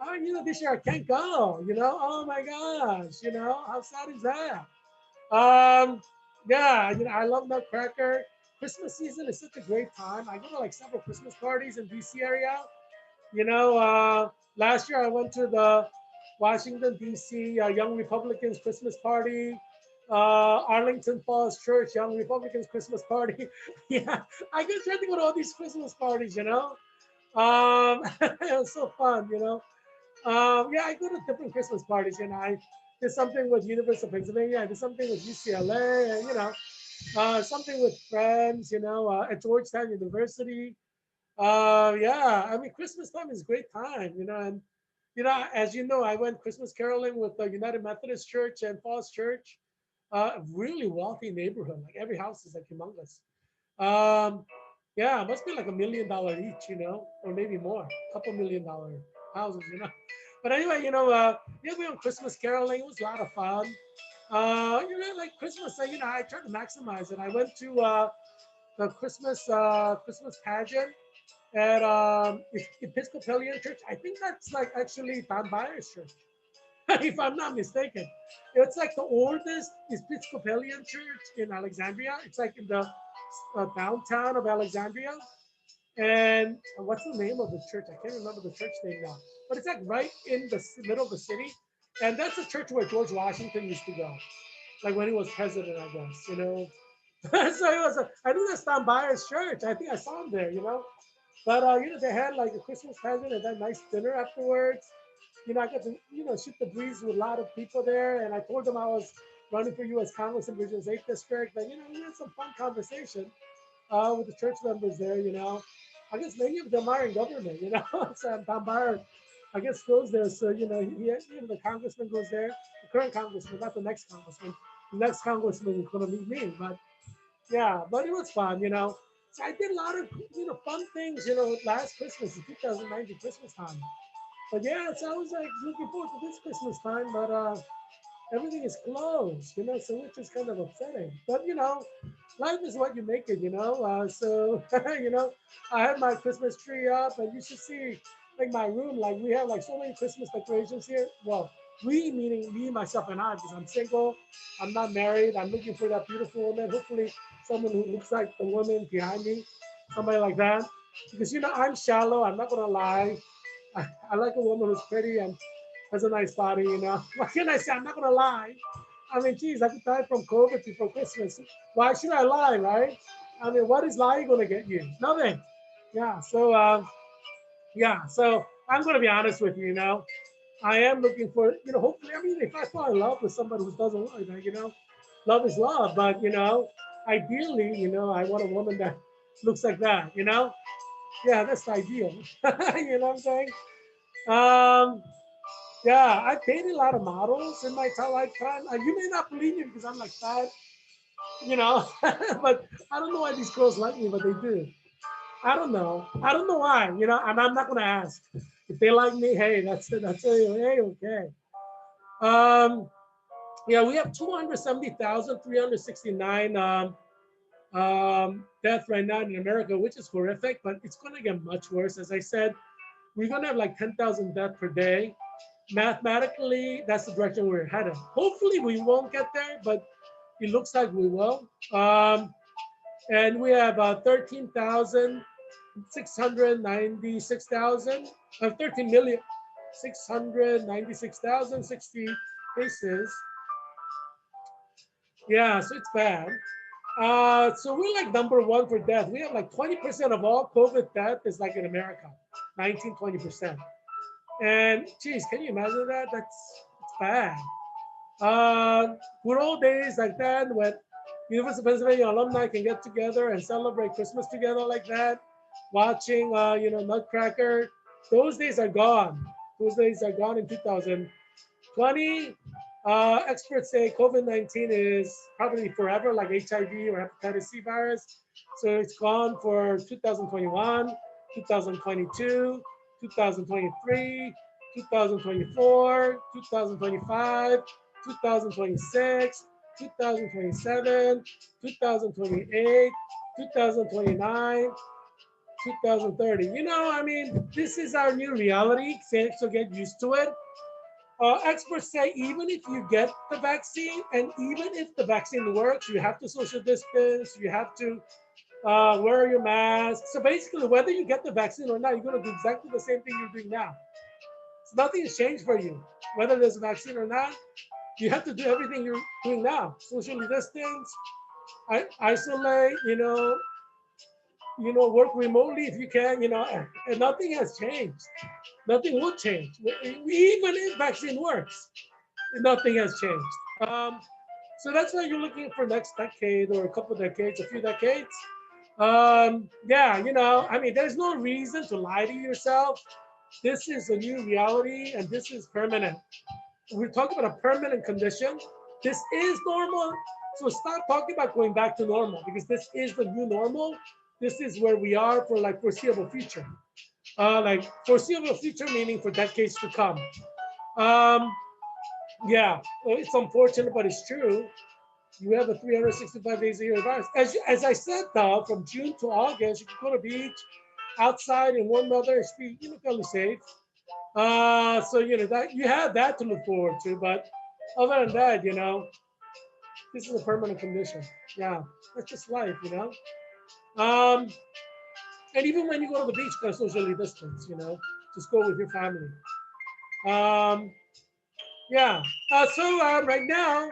Oh, this year I can't go. Oh my gosh, how sad is that? Um, yeah, I love Nutcracker. Christmas season is such a great time. I go to like several Christmas parties in DC area. Last year I went to the Washington D.C. Young Republicans Christmas party, Arlington Falls Church Young Republicans Christmas party. Yeah, I get trying to go to all these Christmas parties. It was so fun. Yeah, I go to different Christmas parties. I did something with University of Pennsylvania. I did something with UCLA, and something with friends. At Georgetown University. Yeah, I mean, Christmas time is a great time, and as you know, I went Christmas caroling with the United Methodist Church and Falls Church, a really wealthy neighborhood. Like every house is like humongous. Um, yeah, it must be like $1 million each, or maybe more, a couple $1 million houses. But anyway, yeah, we went Christmas caroling. It was a lot of fun. Like Christmas, I tried to maximize it. I went to the Christmas pageant at Episcopalian Church. I think that's like actually Tom Byers Church, if I'm not mistaken. It's like the oldest Episcopalian church in Alexandria. It's like in the downtown of Alexandria. And what's the name of the church? I can't remember the church name now. But it's like right in the middle of the city. And that's the church where George Washington used to go, like when he was president, I guess. So it was I think that's Tom Byers Church. I think I saw him there. But they had like a Christmas pageant and that nice dinner afterwards. I got to shoot the breeze with a lot of people there, and I told them I was running for U.S. Congress in Virginia's 8th district. But we had some fun conversation with the church members there. I guess many of them are in government. So Tom Byer, I guess, goes there. So the congressman goes there, the current congressman, not the next congressman. The next congressman is going to meet me, but yeah, but it was fun. So I did a lot of fun things. Last Christmas, in 2019 Christmas time. But yeah, so I was like looking forward to this Christmas time, but everything is closed. So which is kind of upsetting. But life is what you make it. So I had my Christmas tree up, and you should see like my room. Like we have like so many Christmas decorations here. Well, we meaning me, myself, and I, because I'm single. I'm not married. I'm looking for that beautiful woman. Hopefully, someone who looks like the woman behind me, somebody like that. Because I'm shallow. I'm not gonna lie. I like a woman who's pretty and has a nice body. What can I say? I'm not gonna lie. I mean, geez, I could die from COVID before Christmas. Why should I lie, right? I mean, what is lying gonna get you? Nothing. Yeah. So, yeah. So I'm gonna be honest with you. I am looking for, hopefully, I mean, if I fall in love with somebody who doesn't lie, love is love. But ideally, I want a woman that looks like that. Yeah, that's the ideal. You know what I'm saying? Um, yeah, I've dated a lot of models in my entire lifetime. You may not believe me because I'm like fat, but I don't know why these girls like me, but they do. I don't know. I don't know why, and I'm not gonna ask. If they like me, hey, that's it. That's it. Hey, okay. Um, yeah, we have 270,369 deaths right now in America, which is horrific, but it's gonna get much worse. As I said, we're gonna have like 10,000 deaths per day. Mathematically, that's the direction we're headed. Hopefully, we won't get there, but it looks like we will. And we have 13,696,000, 13,696,060 cases. Yeah, so it's bad. So we're like number one for death. We have like 20% of all COVID death is like in America. 19, 20%. And geez, can you imagine that? That's bad. Good old days like that when University of Pennsylvania alumni can get together and celebrate Christmas together like that, watching, Nutcracker. Those days are gone. Those days are gone in 2020. Experts say COVID-19 is probably forever, like HIV or hepatitis C virus. So it's gone for 2021, 2022, 2023, 2024, 2025, 2026, 2027, 2028, 2029, 2030. I mean, this is our new reality, so get used to it. Experts say even if you get the vaccine and even if the vaccine works, you have to social distance, you have to wear your mask. So basically, whether you get the vaccine or not, you're going to do exactly the same thing you're doing now. So nothing has changed for you. Whether there's a vaccine or not, you have to do everything you're doing now. Socially distance, isolate, work remotely if you can, and nothing has changed. Nothing will change. Even if vaccine works, nothing has changed. So that's why you're looking for next decade or a couple of decades, a few decades. Yeah, I mean, there's no reason to lie to yourself. This is a new reality and this is permanent. We're talking about a permanent condition. This is normal. So stop talking about going back to normal because this is the new normal. This is where we are for like foreseeable future. Like foreseeable future meaning for decades to come. Um, yeah, well, it's unfortunate, but it's true. You have a 365 days a year virus. As I said, though, from June to August, you can go to the beach, outside in warm weather, it's be fairly safe. So that you have that to look forward to, but other than that, this is a permanent condition. Yeah, that's just life. Um, and even when you go to the beach, you can socially distance. Just go with your family. Um, yeah. So right now,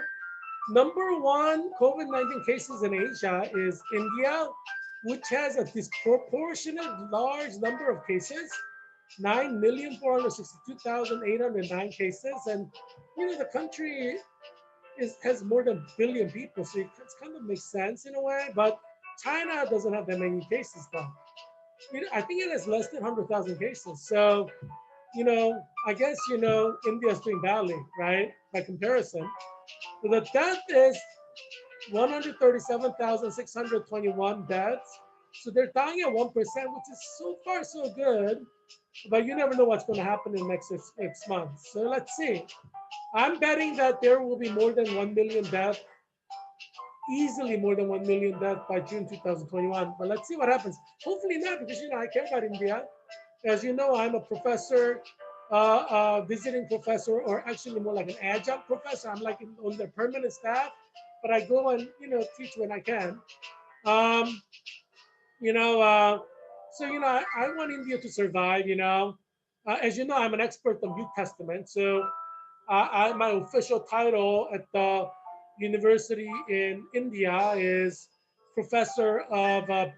number one COVID-19 cases in Asia is India, which has a disproportionate large number of cases, 9,462,809 cases. And, the country has more than a billion people, so it kind of makes sense in a way. But China doesn't have that many cases, though. I think it has less than 100,000 cases. So, I guess, India's doing badly, right? By comparison. So the death is 137,621 deaths. So they're dying at 1%, which is so far so good. But you never know what's going to happen in the next 6 months. So let's see. I'm betting that there will be more than 1 million deaths, easily more than 1 million deaths by June 2021. But let's see what happens. Hopefully not, because, I care about India. As you know, I'm a professor, visiting professor, or actually more like an adjunct professor. I'm like on the permanent staff, but I go and, teach when I can. Um, you know, uh, I want India to survive, as you know, I'm an expert on New Testament. So my official title at the university in India is Professor of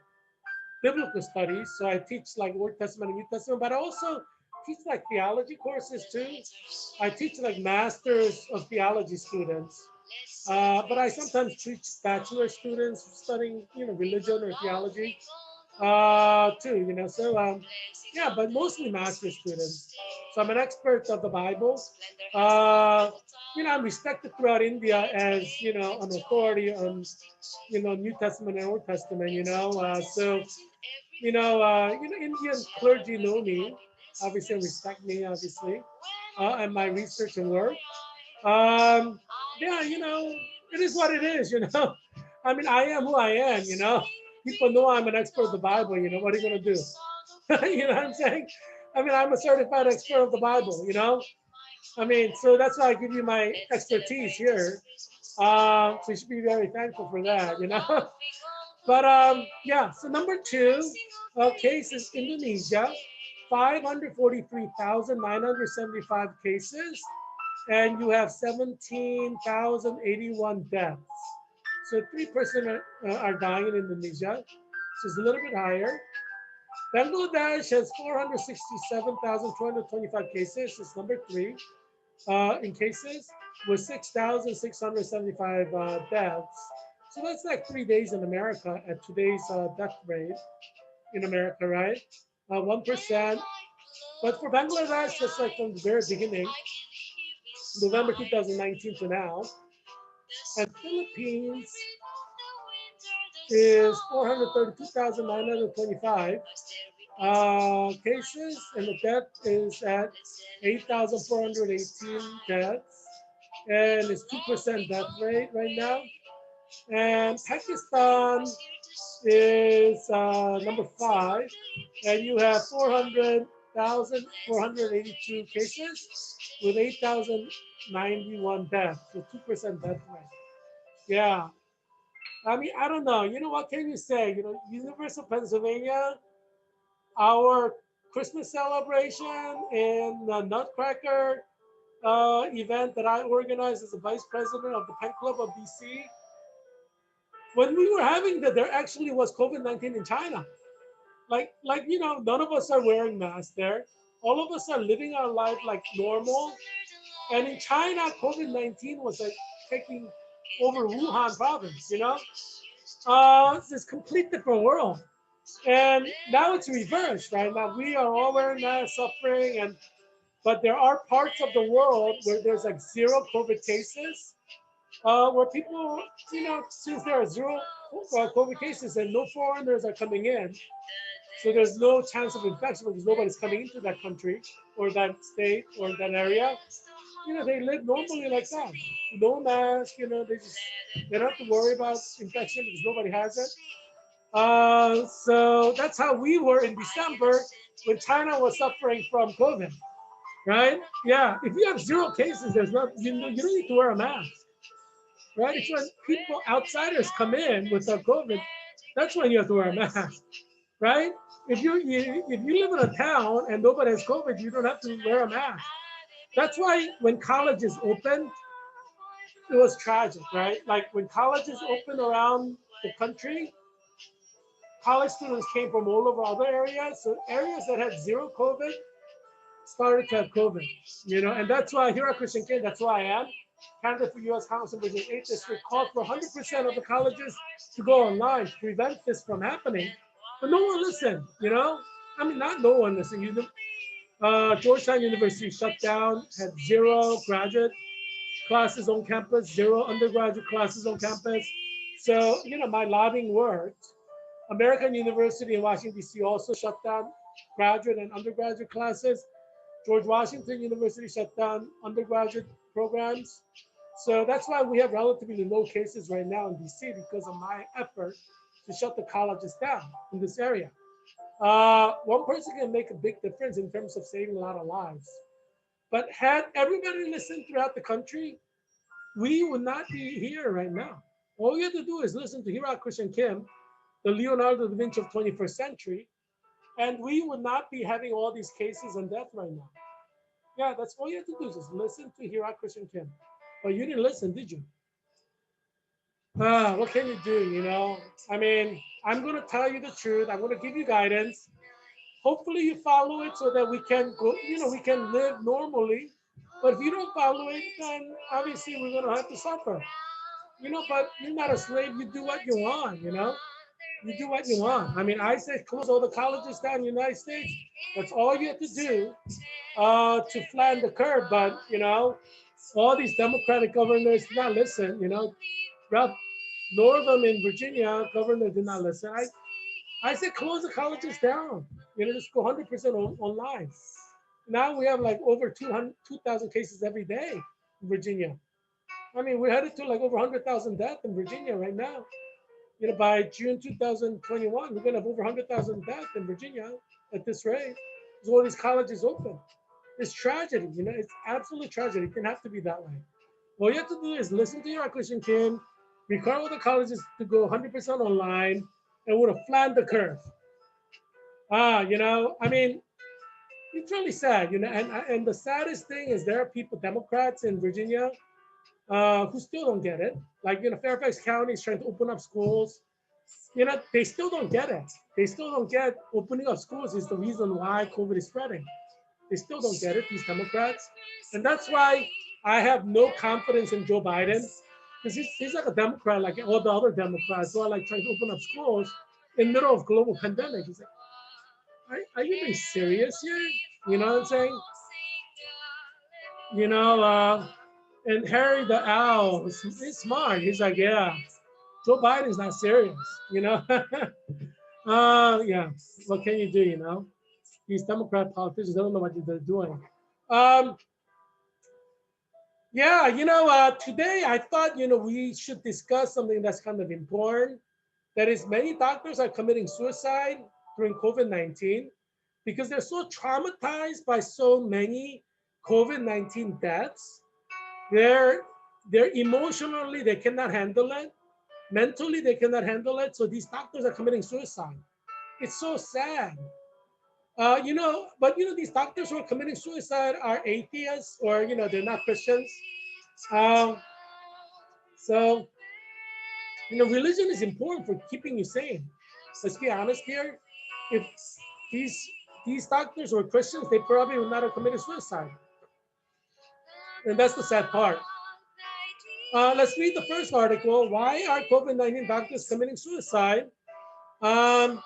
Biblical Studies. So I teach like Old Testament and New Testament, but I also teach like theology courses too. I teach like masters of theology students. But I sometimes teach bachelor students studying, religion or theology too, So yeah, but mostly master students. So I'm an expert of the Bible. Uh, I'm respected throughout India as, an authority on, New Testament and Old Testament. Indian clergy know me, obviously, and respect me, obviously, and my research and work. Um, yeah, it is what it is. I mean, I am who I am. People know I'm an expert of the Bible. What are you going to do? You know what I'm saying? I mean, I'm a certified expert of the Bible. I mean, so that's why I give you my expertise here. So you should be very thankful for that. But yeah, so number two case is Indonesia, 543,975 cases, and you have 17,081 deaths. So 3% are dying in Indonesia, so it's a little bit higher. Bangladesh has 467,225 cases. It's number three in cases with 6,675 deaths. So that's like 3 days in America at today's death rate in America, right? 1%. But for Bangladesh, just like from the very beginning, November 2019 to now, and Philippines is 432,925 cases, and the death is at 8,418 deaths, and it's 2% death rate right now. And Pakistan is number five, and you have 400,482 cases with 8,091 deaths, so 2% death rate. Yeah, I mean, I don't know. You know, what can you say? You know, University of Pennsylvania, our Christmas celebration and the Nutcracker event that I organized as the vice president of the Pen Club of DC. When we were having that, there actually was COVID-19 in China. Like you know, none of us are wearing masks there. All of us are living our life like normal. And in China, COVID-19 was like taking over Wuhan province. You know, it's this complete different world. And now it's reversed, right? Now we are all wearing masks, suffering, and but there are parts of the world where there's like zero COVID cases, where people, you know, since there are zero COVID cases and no foreigners are coming in, so there's no chance of infection because nobody's coming into that country or that state or that area. You know, they live normally like that. No mask, you know, they don't have to worry about infection because nobody has it. So that's how we were in December when China was suffering from COVID, right? Yeah, if you have zero cases, there's not you don't need to wear a mask, right? It's when people outsiders come in with the COVID, that's when you have to wear a mask, right? If you live in a town and nobody has COVID, you don't have to wear a mask. That's why when colleges opened, it was tragic, right? Like when colleges opened around the country, college students came from all over other areas. So areas that had zero COVID started to have COVID, you know, and that's why Heerak Christian Kim, that's why I am candidate for U.S. Congress in Virginia 8th District, called for 100% of the colleges to go online to prevent this from happening. But no one listened, you know? I mean, not no one listened. Georgetown University shut down, had zero graduate classes on campus, zero undergraduate classes on campus. So, you know, my lobbying worked. American University in Washington, D.C. also shut down graduate and undergraduate classes. George Washington University shut down undergraduate programs. So that's why we have relatively low cases right now in DC because of my effort to shut the colleges down in this area. One person can make a big difference in terms of saving a lot of lives. But had everybody listened throughout the country, we would not be here right now. All you have to do is listen to Heerak Christian Kim, the Leonardo da Vinci of 21st century, and we would not be having all these cases and death right now. Yeah, that's all you have to do is just listen to Heerak Christian Kim. But you didn't listen, did you? What can you do, you know? I mean, I'm going to tell you the truth. I'm going to give you guidance. Hopefully you follow it so that we can go, you know, we can live normally. But if you don't follow it, then obviously we're going to have to suffer. You know, but you're not a slave. You do what you want, you know? You do what you want. I mean, I said close all the colleges down in the United States. That's all you have to do to flatten the curve. But, you know, all these Democratic governors did not listen, you know. Ralph Northam in Virginia, governor did not listen. I said close the colleges down. You know, just go 100% online. Now we have like over 2,000 cases every day in Virginia. I mean, we're headed to like over 100,000 deaths in Virginia right now. You know, by June 2021, we're going to have over 100,000 deaths in Virginia at this rate. Because all these colleges open. It's tragedy, you know, it's absolutely tragedy. It didn't have to be that way. All you have to do is listen to your Christian Kim, require all the colleges to go 100% online, and would have flattened the curve. You know, I mean, it's really sad, you know, and the saddest thing is there are people, Democrats in Virginia, who still don't get it. Like, you know, Fairfax County is trying to open up schools. They still don't get it. They still don't get opening up schools is the reason why COVID is spreading. They still don't get it, these Democrats. And that's why I have no confidence in Joe Biden, because he's like a Democrat, like all the other Democrats who are like trying to open up schools in the middle of global pandemic. He's like, are you being serious here? You know what I'm saying? You know, and Harry the Owl, he's smart. He's like, yeah, Joe Biden's not serious, you know? Yeah, what can you do, you know? These Democrat politicians, they don't know what they're doing. Um, yeah, today I thought, we should discuss something that's kind of important. That is, many doctors are committing suicide during COVID-19 because they're so traumatized by so many COVID-19 deaths. They're, they're emotionally, they cannot handle it. Mentally, they cannot handle it. So these doctors are committing suicide. It's so sad. These doctors who are committing suicide are atheists or, they're not Christians. Um, so, religion is important for keeping you sane. Let's be honest here. If these these doctors were Christians, they probably would not have committed suicide. And that's the sad part. Let's read the first article. Why are COVID-19 doctors committing suicide? Um,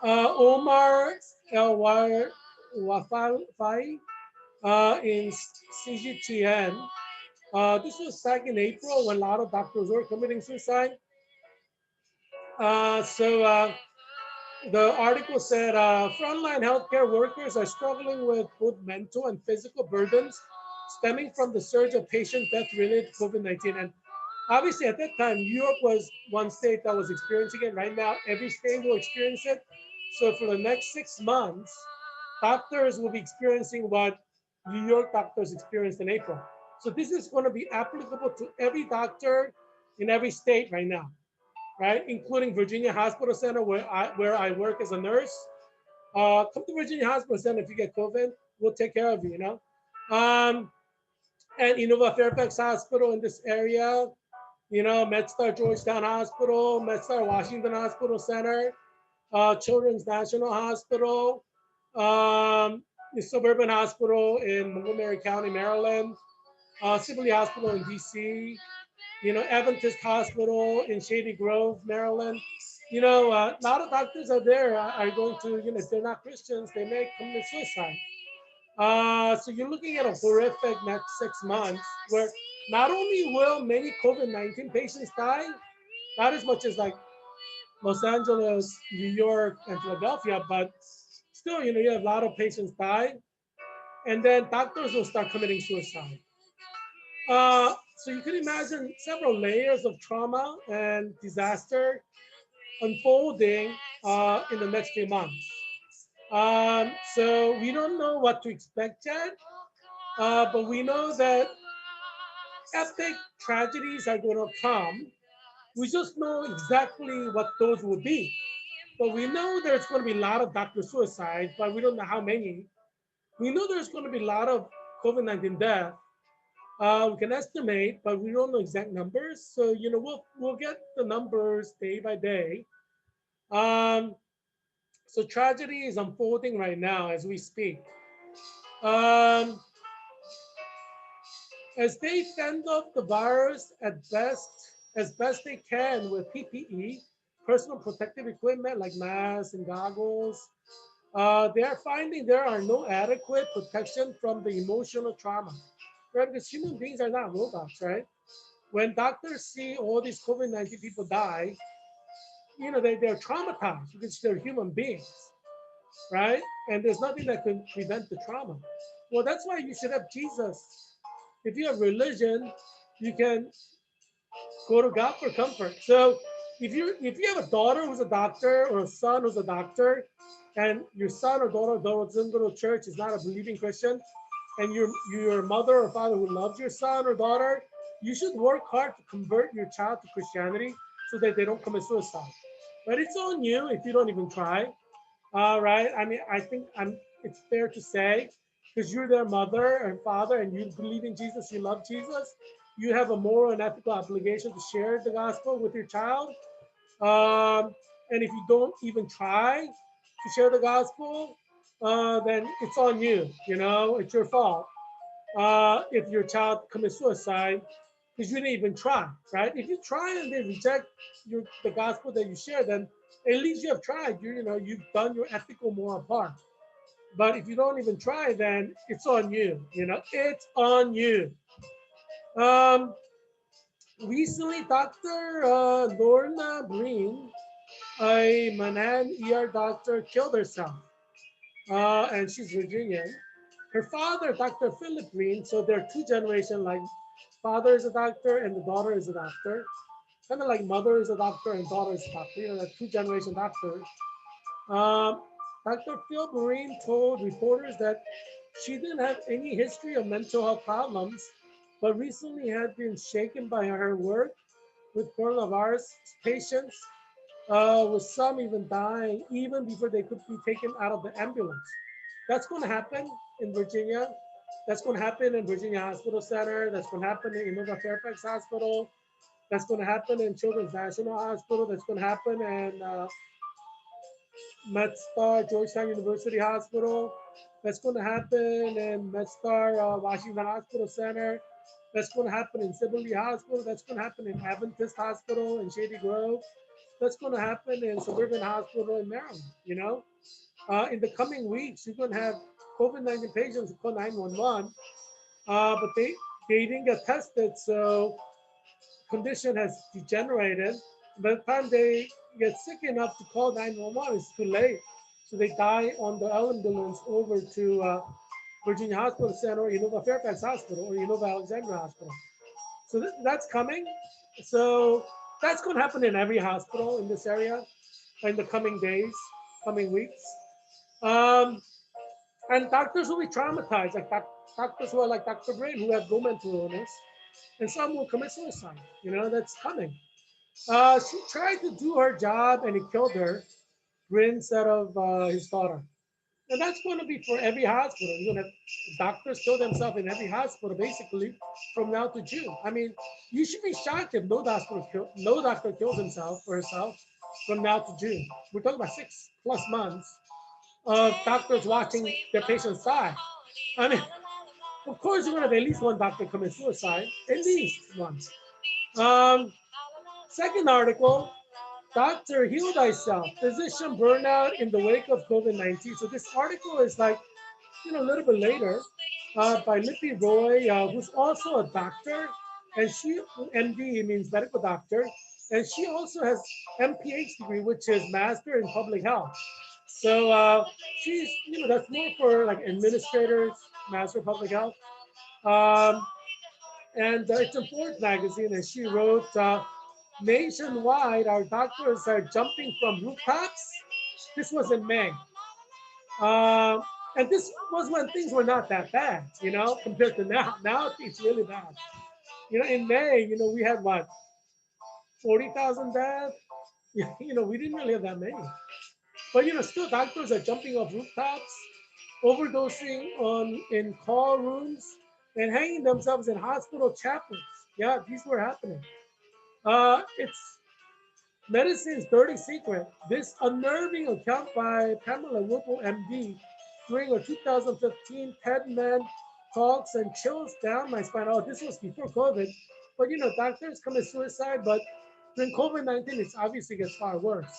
Omar El Wafai in CGTN. This was back in April when a lot of doctors were committing suicide. So the article said frontline healthcare workers are struggling with both mental and physical burdens stemming from the surge of patient death related to COVID-19. And obviously at that time, New York was one state that was experiencing it. Right now, every state will experience it. So for the next 6 months, doctors will be experiencing what New York doctors experienced in April. So this is going to be applicable to every doctor in every state right now, right? Including Virginia Hospital Center, where I work as a nurse. Come to Virginia Hospital Center if you get COVID. We'll take care of you, Um, and Innova Fairfax Hospital in this area, MedStar Georgetown Hospital, MedStar Washington Hospital Center, Children's National Hospital, the Suburban Hospital in Montgomery County, Maryland, Sibley Hospital in DC, Adventist Hospital in Shady Grove, Maryland. A lot of doctors out there are going to, if they're not Christians, they may commit suicide. So you're looking at a horrific next 6 months where not only will many COVID-19 patients die, not as much as like Los Angeles, New York, and Philadelphia, but still, you have a lot of patients die, and then doctors will start committing suicide. So you can imagine several layers of trauma and disaster unfolding in the next few months. So we don't know what to expect yet, but we know that epic tragedies are going to come. We just know exactly what those will be. But we know there's going to be a lot of doctor suicides, but we don't know how many. We know there's going to be a lot of COVID-19 deaths. We can estimate, but we don't know exact numbers. So we'll get the numbers day by day. So tragedy is unfolding right now as we speak. Um, as they fend off the virus as best they can with PPE, personal protective equipment like masks and goggles, they are finding there are no adequate protection from the emotional trauma, right? Because human beings are not robots, right? When doctors see all these COVID-19 people die, they're traumatized because they're human beings, right? And there's nothing that can prevent the trauma. Well, that's why you should have Jesus. If you have religion, you can go to God for comfort. So if you have a daughter who's a doctor or a son who's a doctor, and your son or daughter doesn't go to church, is not a believing Christian, and your mother or father who loves your son or daughter, you should work hard to convert your child to Christianity so that they don't commit suicide. But it's on you if you don't even try. Right? I mean, I think it's fair to say, because you're their mother and father and you believe in Jesus, you love Jesus, you have a moral and ethical obligation to share the gospel with your child. And if you don't even try to share the gospel, then it's on you. You know, it's your fault. If your child commits suicide because you didn't even try, right? If you try and they reject the gospel that you share, then at least you have tried. You know, you've done your ethical moral part. But if you don't even try, then it's on you. You know, it's on you. Um, Recently, Dr. Lorna Breen, a Manan ER doctor, killed herself, and she's Virginian. Her father, Dr. Philip Green, so they're two generations, like father is a doctor and the daughter is a doctor. Kind of like mother is a doctor and daughter is a doctor, you know, like two generation doctors. Um, Dr. Phil Marine told reporters that she didn't have any history of mental health problems, but recently had been shaken by her work with coronavirus patients, with some even dying even before they could be taken out of the ambulance. That's going to happen in Virginia. That's going to happen in Virginia Hospital Center. That's going to happen in Innova Fairfax Hospital. That's going to happen in Children's National Hospital. That's going to happen in MedStar Georgetown University Hospital. That's going to happen in MedStar Washington Hospital Center. That's going to happen in Sibley Hospital. That's going to happen in Adventist Hospital in Shady Grove. That's going to happen in Suburban Hospital in Maryland. You know, in the coming weeks, you're going to have COVID-19 patients who call 911, but they didn't get tested, so condition has degenerated. By the time they get sick enough to call 911, it's too late. So they die on the ambulance over to Virginia Hospital Center or Innova Fairfax Hospital or Innova Alexandria Hospital. So that's coming. So that's going to happen in every hospital in this area in the coming days, coming weeks. Um, and doctors will be traumatized, like doctors who are like Dr. Brain, who have no mental illness, and some will commit suicide. You know, that's coming. She tried to do her job and he killed her, instead of his daughter. And that's going to be for every hospital. You're going to have doctors kill themselves in every hospital, basically, from now to June. I mean, you should be shocked if no doctor kills himself or herself from now to June. We're talking about 6+ months of doctors watching their patients die. I mean, of course, you're going to have at least one doctor commit suicide, at least one. Um, Second article, Doctor Heal Thyself, Physician Burnout in the Wake of COVID-19. So this article is like, you know, a little bit later, by Lippy Roy, who's also a doctor, and she, MD means medical doctor, and she also has MPH degree, which is Master in Public Health. So she's, you know, that's more for like administrators, Master of Public Health. Um, and it's a Forbes magazine, and she wrote, nationwide, our doctors are jumping from rooftops. This was in May. Um, and this was when things were not that bad, you know, compared to now. Now it's really bad. You know, in May, you know, we had what, 40,000 deaths? You know, we didn't really have that many. But, you know, still doctors are jumping off rooftops, overdosing in call rooms, and hanging themselves in hospital chaplains. Yeah, these were happening. It's Medicine's Dirty Secret. This unnerving account by Pamela Whipple, MD, during a 2015 TED talks and chills down my spine. Oh, this was before COVID. But you know, doctors commit suicide, but during COVID-19, it's obviously gets far worse.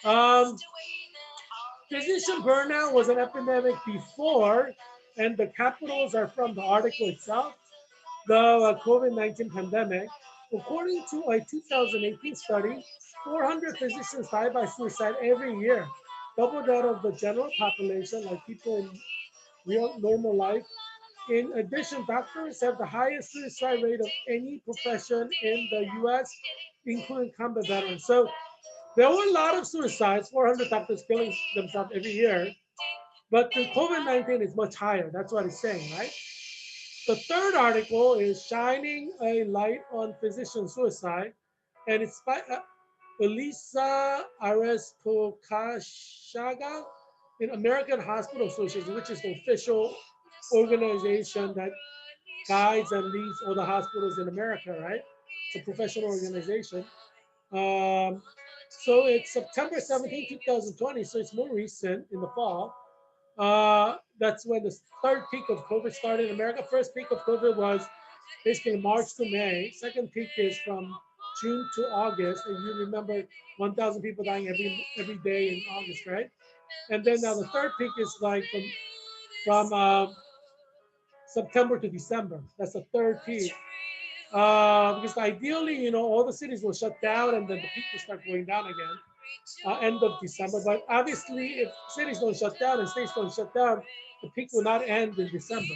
Um, Physician burnout was an epidemic before, and the capitals are from the article itself, the COVID-19 pandemic. According to a 2018 study, 400 physicians die by suicide every year, double that of the general population, like people in real normal life. In addition, doctors have the highest suicide rate of any profession in the US, including combat veterans. So there were a lot of suicides, 400 doctors killing themselves every year, but the COVID-19 is much higher. That's what it's saying, right? The third article is Shining a Light on Physician Suicide, and it's by Elisa Arestokashaga in American Hospital Association, which is the official organization that guides and leads all the hospitals in America, right? It's a professional organization. Um, So it's September 17, 2020. So it's more recent in the fall. That's when the third peak of COVID started in America. First peak of COVID was basically March to May. Second peak is from June to August. And you remember 1,000 people dying every day in August, right? And then now the third peak is like from September to December. That's the third peak. Because ideally, all the cities will shut down and then the peak will start going down again, end of December. But obviously, if cities don't shut down and states don't shut down, the peak will not end in December.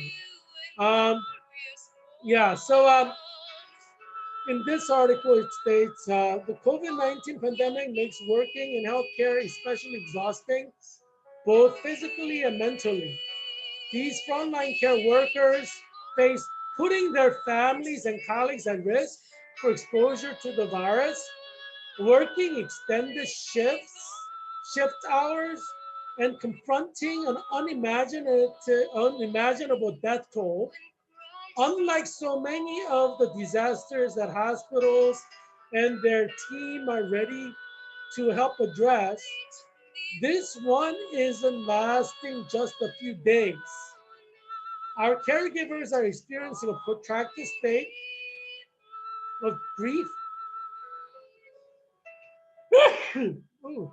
Um, yeah, so in this article, it states the COVID-19 pandemic makes working in healthcare especially exhausting, both physically and mentally. These frontline care workers face putting their families and colleagues at risk for exposure to the virus, working extended shift hours, and confronting an unimaginable death toll. Unlike so many of the disasters that hospitals and their team are ready to help address, this one isn't lasting just a few days. Our caregivers are experiencing a protracted state of grief. Oh,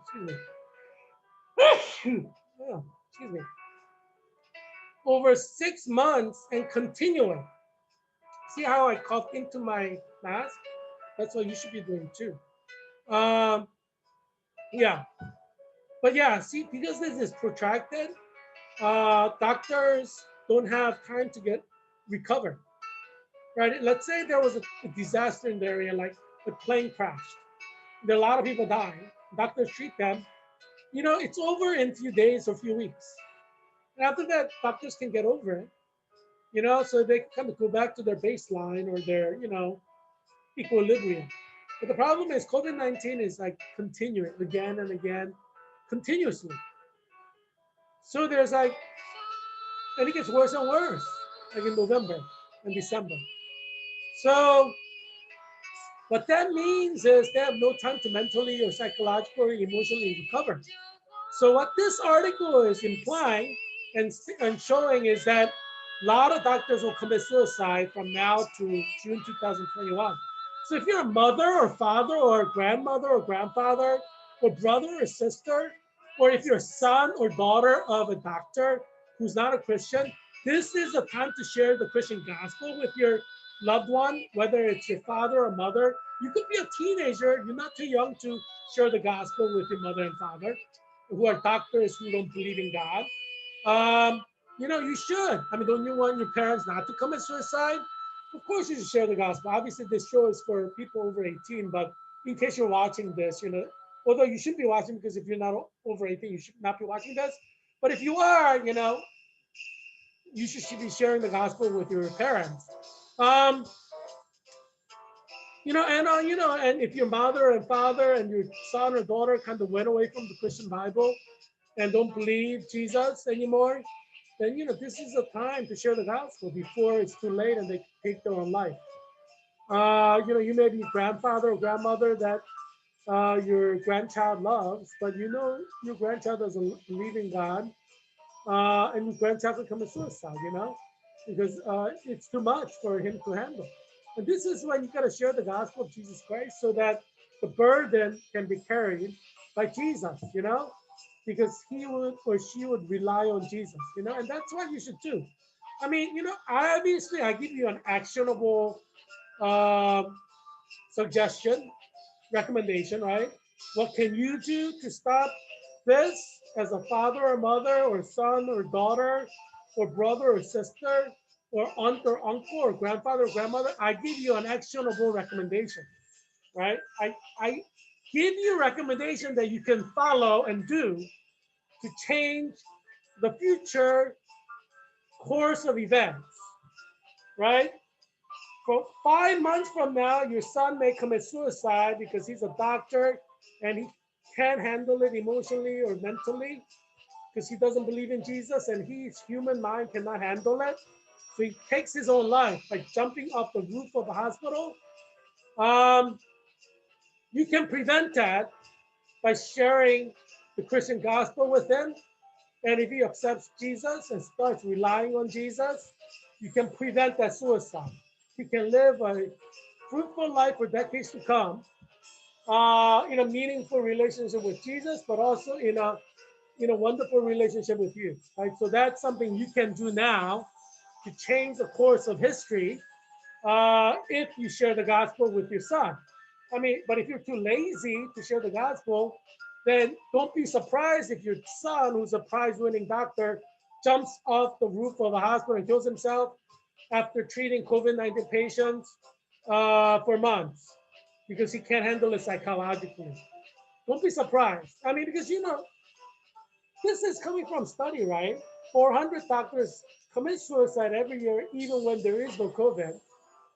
oh, excuse me. Over 6 months and continuing. See how I coughed into my mask? That's what you should be doing too. Um, yeah, but yeah, see, because this is protracted, doctors don't have time to get recovered, right? Let's say there was a disaster in the area, like a plane crashed. There are a lot of people dying. Doctors treat them. It's over in a few days or a few weeks. And after that, doctors can get over it, so they kind of go back to their baseline or their, equilibrium. But the problem is COVID-19 is like continuing again and again, continuously. So there's like, and it gets worse and worse, like in November and December. So what that means is they have no time to mentally or psychologically or emotionally recover. So what this article is implying and showing is that a lot of doctors will commit suicide from now to June 2021. So if you're a mother or father or a grandmother or grandfather or brother or sister, or if you're a son or daughter of a doctor who's not a Christian, this is a time to share the Christian gospel with your loved one, whether it's your father or mother. You could be a teenager, you're not too young to share the gospel with your mother and father who are doctors who don't believe in God. You should. I mean, don't you want your parents not to commit suicide? Of course, you should share the gospel. Obviously, this show is for people over 18, but in case you're watching this, although you should be watching because if you're not over 18, you should not be watching this. But if you are, you should be sharing the gospel with your parents. Um, and if your mother and father and your son or daughter kind of went away from the Christian Bible and don't believe Jesus anymore, then this is a time to share the gospel before it's too late and they take their own life. You may be grandfather or grandmother that your grandchild loves, but your grandchild doesn't believe in God, and your grandchild can commit suicide, because it's too much for him to handle. And this is when you got to share the gospel of Jesus Christ so that the burden can be carried by Jesus, because he would or she would rely on Jesus, and that's what you should do. I mean, obviously, I give you an actionable um, suggestion, recommendation, right? What can you do to stop this as a father or mother or son or daughter or brother or sister or aunt or uncle or grandfather or grandmother? I give you an actionable recommendation, right? I give you a recommendation that you can follow and do to change the future course of events, right? For 5 months from now, your son may commit suicide because he's a doctor and he can't handle it emotionally or mentally because he doesn't believe in Jesus and his human mind cannot handle it. So he takes his own life by jumping off the roof of a hospital. Um, you can prevent that by sharing the Christian gospel with him. And if he accepts Jesus and starts relying on Jesus, you can prevent that suicide. He can live a fruitful life for decades to come in a meaningful relationship with Jesus, but also in a wonderful relationship with you. Right? So that's something you can do now to change the course of history if you share the gospel with your son. I mean, but if you're too lazy to share the gospel, then don't be surprised if your son, who's a prize-winning doctor, jumps off the roof of a hospital and kills himself after treating COVID-19 patients for months because he can't handle it psychologically. Don't be surprised. I mean, because this is coming from study, right? 400 doctors commit suicide every year, even when there is no COVID.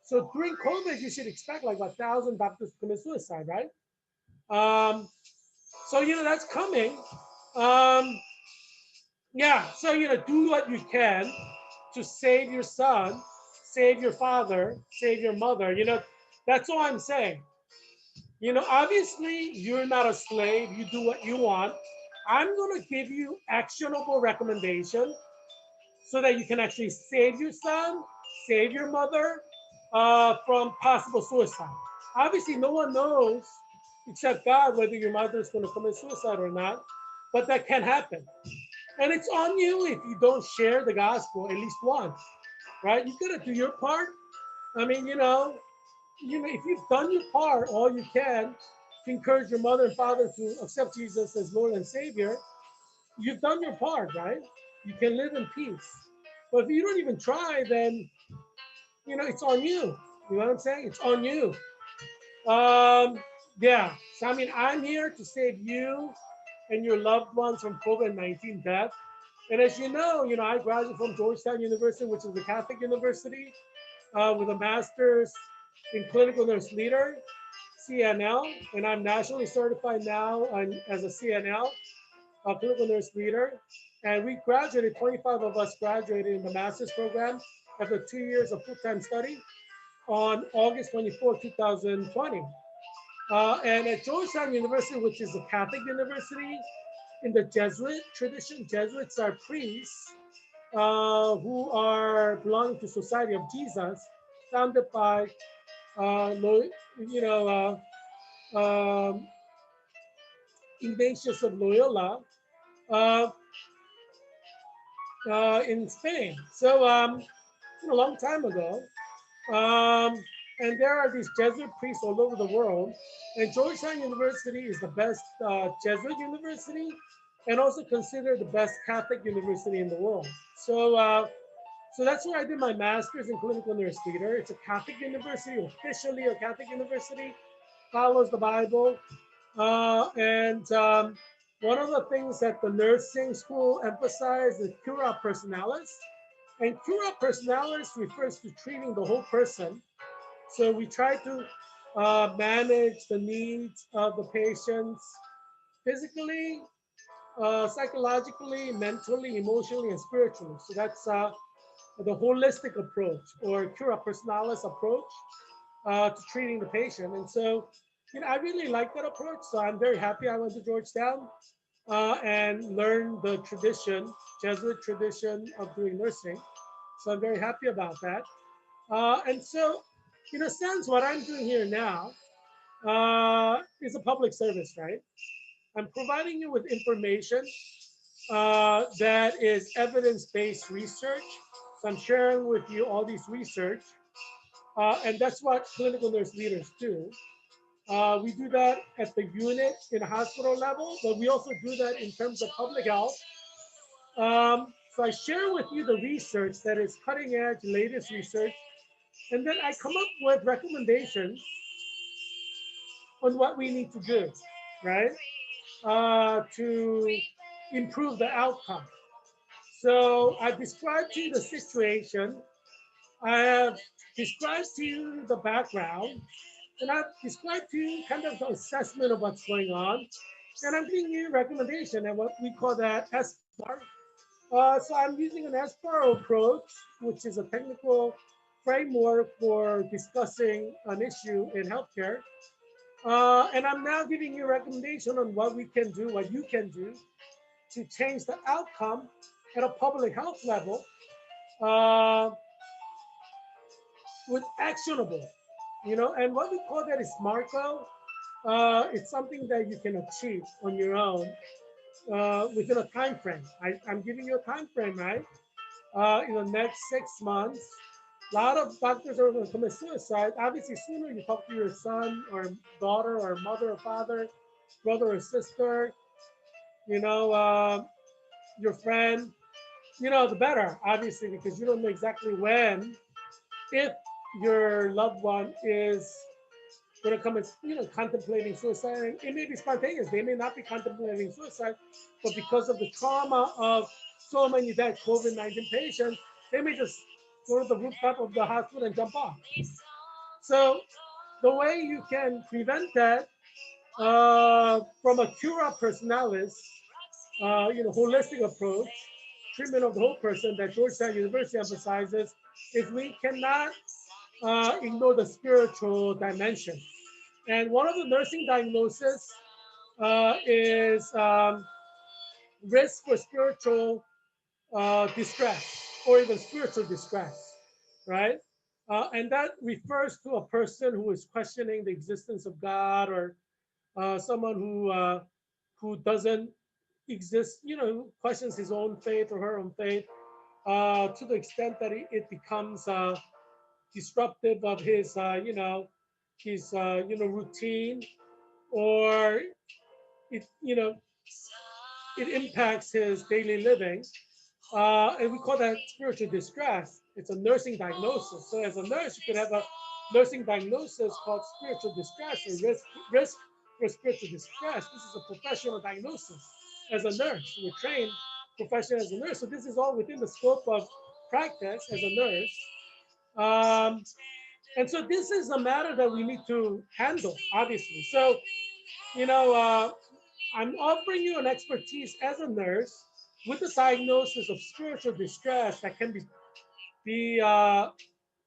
So during COVID, you should expect like 1,000 doctors to commit suicide, right? Um, so that's coming. Um, yeah. So do what you can to save your son, save your father, save your mother. That's all I'm saying. Obviously, you're not a slave. You do what you want. I'm going to give you actionable recommendation so that you can actually save your son, save your mother from possible suicide. Obviously, no one knows except God whether your mother is going to commit suicide or not, but that can happen. And it's on you if you don't share the gospel at least once, right? You got to do your part. I mean, if you've done your part, all you can to encourage your mother and father to accept Jesus as Lord and Savior, you've done your part, right? You can live in peace. But if you don't even try, then it's on you. You know what I'm saying? It's on you. Yeah. So I mean, I'm here to save you and your loved ones from COVID-19 death. And as I graduated from Georgetown University, which is a Catholic university, with a master's in clinical nurse leader, CNL, and I'm nationally certified now as a CNL, a clinical nurse leader. And we graduated, 25 of us graduated in the master's program after 2 years of full-time study on August 24, 2020. And at Georgetown University, which is a Catholic university in the Jesuit tradition, Jesuits are priests who are belonging to Society of Jesus, founded by, you know, Ignatius of Loyola uh, in Spain. So a long time ago. And there are these Jesuit priests all over the world. And Georgetown University is the best Jesuit university and also considered the best Catholic university in the world. So that's where I did my master's in clinical nurse leader. It's a Catholic university, officially a Catholic university, follows the Bible. And one of the things that the nursing school emphasized is cura personalis. And cura personalis refers to treating the whole person. So we try to manage the needs of the patients physically, psychologically, mentally, emotionally, and spiritually. So that's the holistic approach or cura personalis approach to treating the patient. And so, I really like that approach. So I'm very happy I went to Georgetown and learned the tradition, Jesuit tradition of doing nursing. So I'm very happy about that. And so, in a sense, what I'm doing here now is a public service, right? I'm providing you with information that is evidence-based research. So I'm sharing with you all these research, and that's what clinical nurse leaders do. We do that at the unit in a hospital level, but we also do that in terms of public health. So I share with you the research that is cutting edge, latest research, and then I come up with recommendations on what we need to do, right, to improve the outcome. So I've described to you the situation. I have described to you the background, and I've described to you kind of the assessment of what's going on. And I'm giving you a recommendation and what we call that SBAR. So I'm using an SBAR approach, which is a technical framework for discussing an issue in healthcare. And I'm now giving you a recommendation on what we can do, what you can do to change the outcome at a public health level uh, with actionable, and what we call that is SMART goal. It's something that you can achieve on your own within a time frame. I'm giving you a time frame, right? In the next 6 months, a lot of doctors are going to commit suicide. Obviously, sooner you talk to your son or daughter or mother or father, brother or sister, you know, your friend, the better, obviously, because you don't know exactly when, if your loved one is going to come and, contemplating suicide. And it may be spontaneous. They may not be contemplating suicide, but because of the trauma of so many dead COVID-19 patients, they may just go to the rooftop of the hospital and jump off. So the way you can prevent that from a cura personalis, holistic approach, treatment of the whole person that Georgetown University emphasizes, is we cannot ignore the spiritual dimension. And one of the nursing diagnoses is risk for spiritual distress or even spiritual distress, right? And that refers to a person who is questioning the existence of God, or someone who doesn't exist, questions his own faith or her own faith to the extent that it becomes disruptive of his, routine, or it, it impacts his daily living. And we call that spiritual distress. It's a nursing diagnosis. So as a nurse, you could have a nursing diagnosis called spiritual distress, or risk for spiritual distress. This is a professional diagnosis. As a nurse, we're trained professional as a nurse. So this is all within the scope of practice as a nurse. And so this is a matter that we need to handle, obviously. So, you know, uh, I'm offering you an expertise as a nurse with the diagnosis of spiritual distress that can be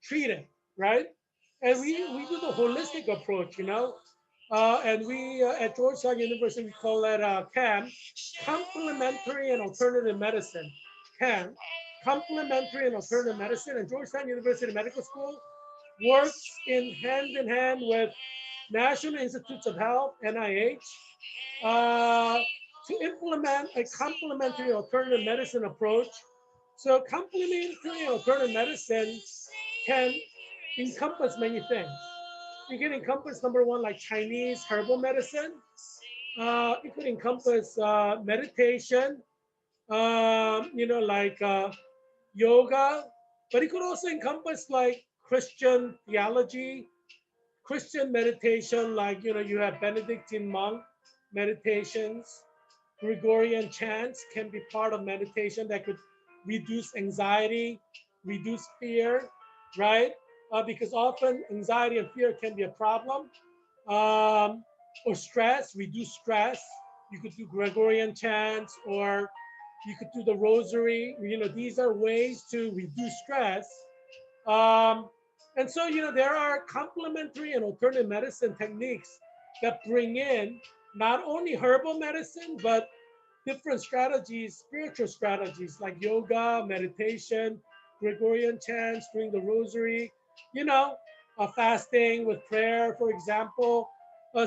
treated, right? And we do the holistic approach, and we at Georgetown University, we call that CAM, complementary and alternative medicine. CAM, complementary and alternative medicine. And Georgetown University Medical School works in hand with National Institutes of Health, NIH, uh, to implement a complementary alternative medicine approach. So complementary alternative medicine can encompass many things. It can encompass, number one, like Chinese herbal medicine. It could encompass meditation, like yoga, but it could also encompass like Christian theology, Christian meditation, like, you have Benedictine monk meditations, Gregorian chants can be part of meditation that could reduce anxiety, reduce fear, right? Because often anxiety and fear can be a problem. Or stress, reduce stress. You could do Gregorian chants, or you could do the rosary. These are ways to reduce stress. Um, and so, there are complementary and alternative medicine techniques that bring in not only herbal medicine, but different strategies, spiritual strategies like yoga, meditation, Gregorian chants, doing the rosary, you know, fasting with prayer, for example.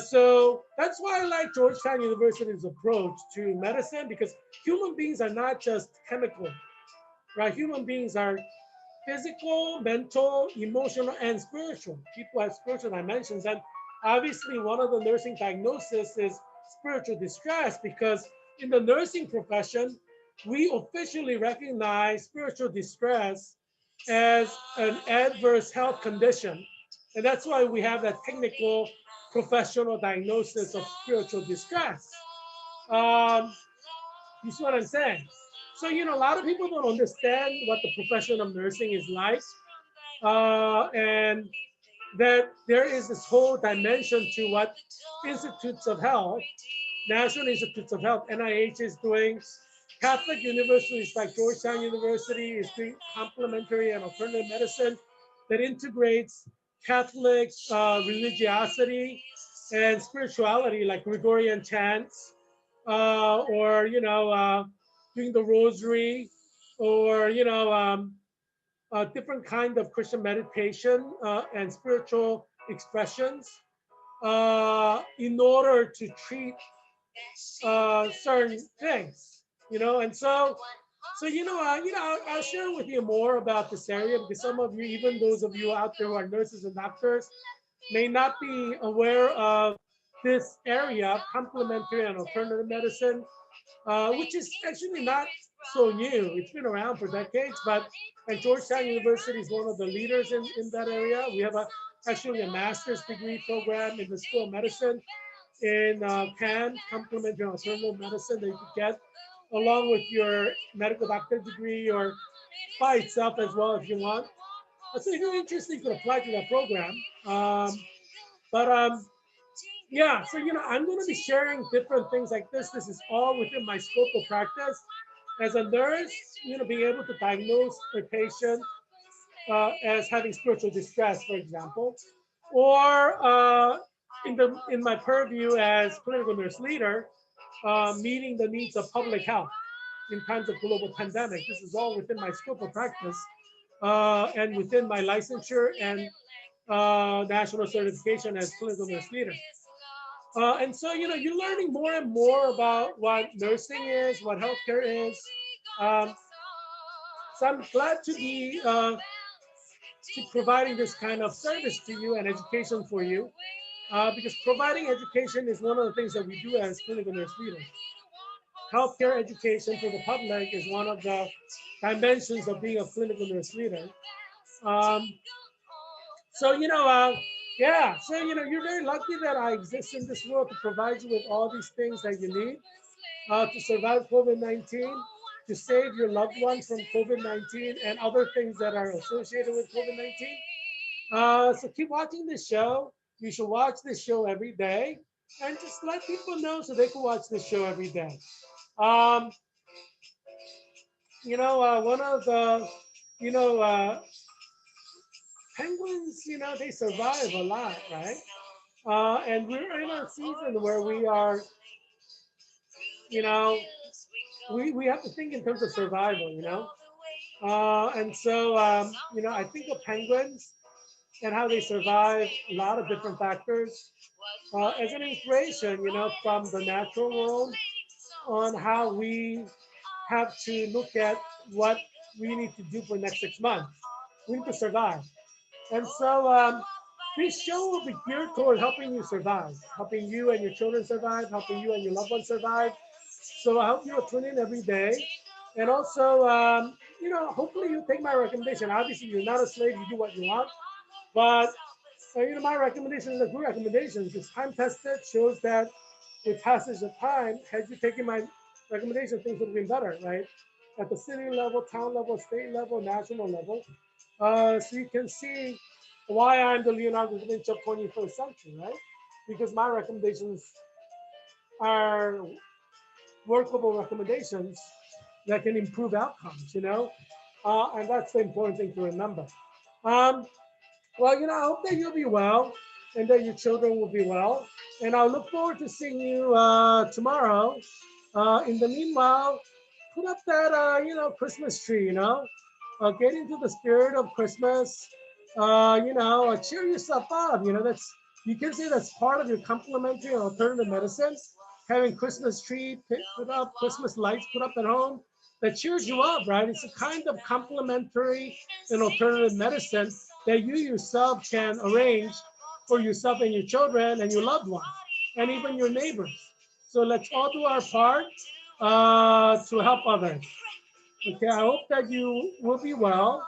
So that's why I like Georgetown University's approach to medicine, because human beings are not just chemical, right? Human beings are physical, mental, emotional, and spiritual. People have spiritual dimensions. And obviously, one of the nursing diagnoses is spiritual distress, because in the nursing profession, we officially recognize spiritual distress as an adverse health condition. And that's why we have that technical professional diagnosis of spiritual distress. Um, you see what I'm saying? So, a lot of people don't understand what the profession of nursing is like. And that there is this whole dimension to what institutes of health, National Institutes of Health, NIH is doing. Catholic universities like Georgetown University is doing complementary and alternative medicine that integrates Catholic religiosity and spirituality, like Gregorian chants, or doing the rosary, or different kind of Christian meditation and spiritual expressions in order to treat certain things, and I'll share with you more about this area because some of you, even those of you out there who are nurses and doctors, may not be aware of this area, complementary and alternative medicine, which is actually not so new. It's been around for decades, but and Georgetown University is one of the leaders in that area. We have actually a master's degree program in the School of Medicine in CAM, complementary and alternative medicine, that you could get along with your medical doctor degree or by itself as well if you want. So if you're interested, you could apply to that program. But Yeah, so I'm going to be sharing different things like this. This is all within my scope of practice. As a nurse, being able to diagnose a patient as having spiritual distress, for example, or in my purview as clinical nurse leader, meeting the needs of public health in times of global pandemic. This is all within my scope of practice and within my licensure and national certification as clinical nurse leader. And so, you're learning more and more about what nursing is, what healthcare is. Um, so I'm glad to be providing this kind of service to you and education for you, because providing education is one of the things that we do as clinical nurse leaders. Healthcare education for the public is one of the dimensions of being a clinical nurse leader. Um, you're very lucky that I exist in this world to provide you with all these things that you need to survive COVID-19, to save your loved ones from COVID-19 and other things that are associated with COVID-19. So keep watching this show. You should watch this show every day and just let people know so they can watch this show every day. Um, one of the, you know, penguins, they survive a lot, right? And we're in a season where we are, you know, we have to think in terms of survival. I think of penguins and how they survive a lot of different factors as an inspiration, from the natural world on how we have to look at what we need to do for the next 6 months. We need to survive. And so this show will be geared toward helping you survive, helping you and your children survive, helping you and your loved ones survive. So I hope you will tune in every day. And also, hopefully you take my recommendation. Obviously, you're not a slave, you do what you want. But, my recommendation is a good recommendation. It's time tested, shows that with passage of time, had you taken my recommendation, things would have been better, right? At the city level, town level, state level, national level. So you can see why I'm the Leonardo da Vinci of 21st century, right? Because my recommendations are workable recommendations that can improve outcomes, and that's the important thing to remember. Um, I hope that you'll be well and that your children will be well. And I'll look forward to seeing you tomorrow. In the meanwhile, put up that, Christmas tree, get into the spirit of Christmas, cheer yourself up. You can say that's part of your complementary and alternative medicine. Having Christmas tree put up, Christmas lights put up at home, that cheers you up, right? It's a kind of complementary and alternative medicine that you yourself can arrange for yourself and your children and your loved ones and even your neighbors. So let's all do our part to help others. Okay, I hope that you will be well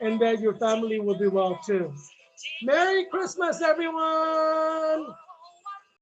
and that your family will be well too. Merry Christmas, everyone!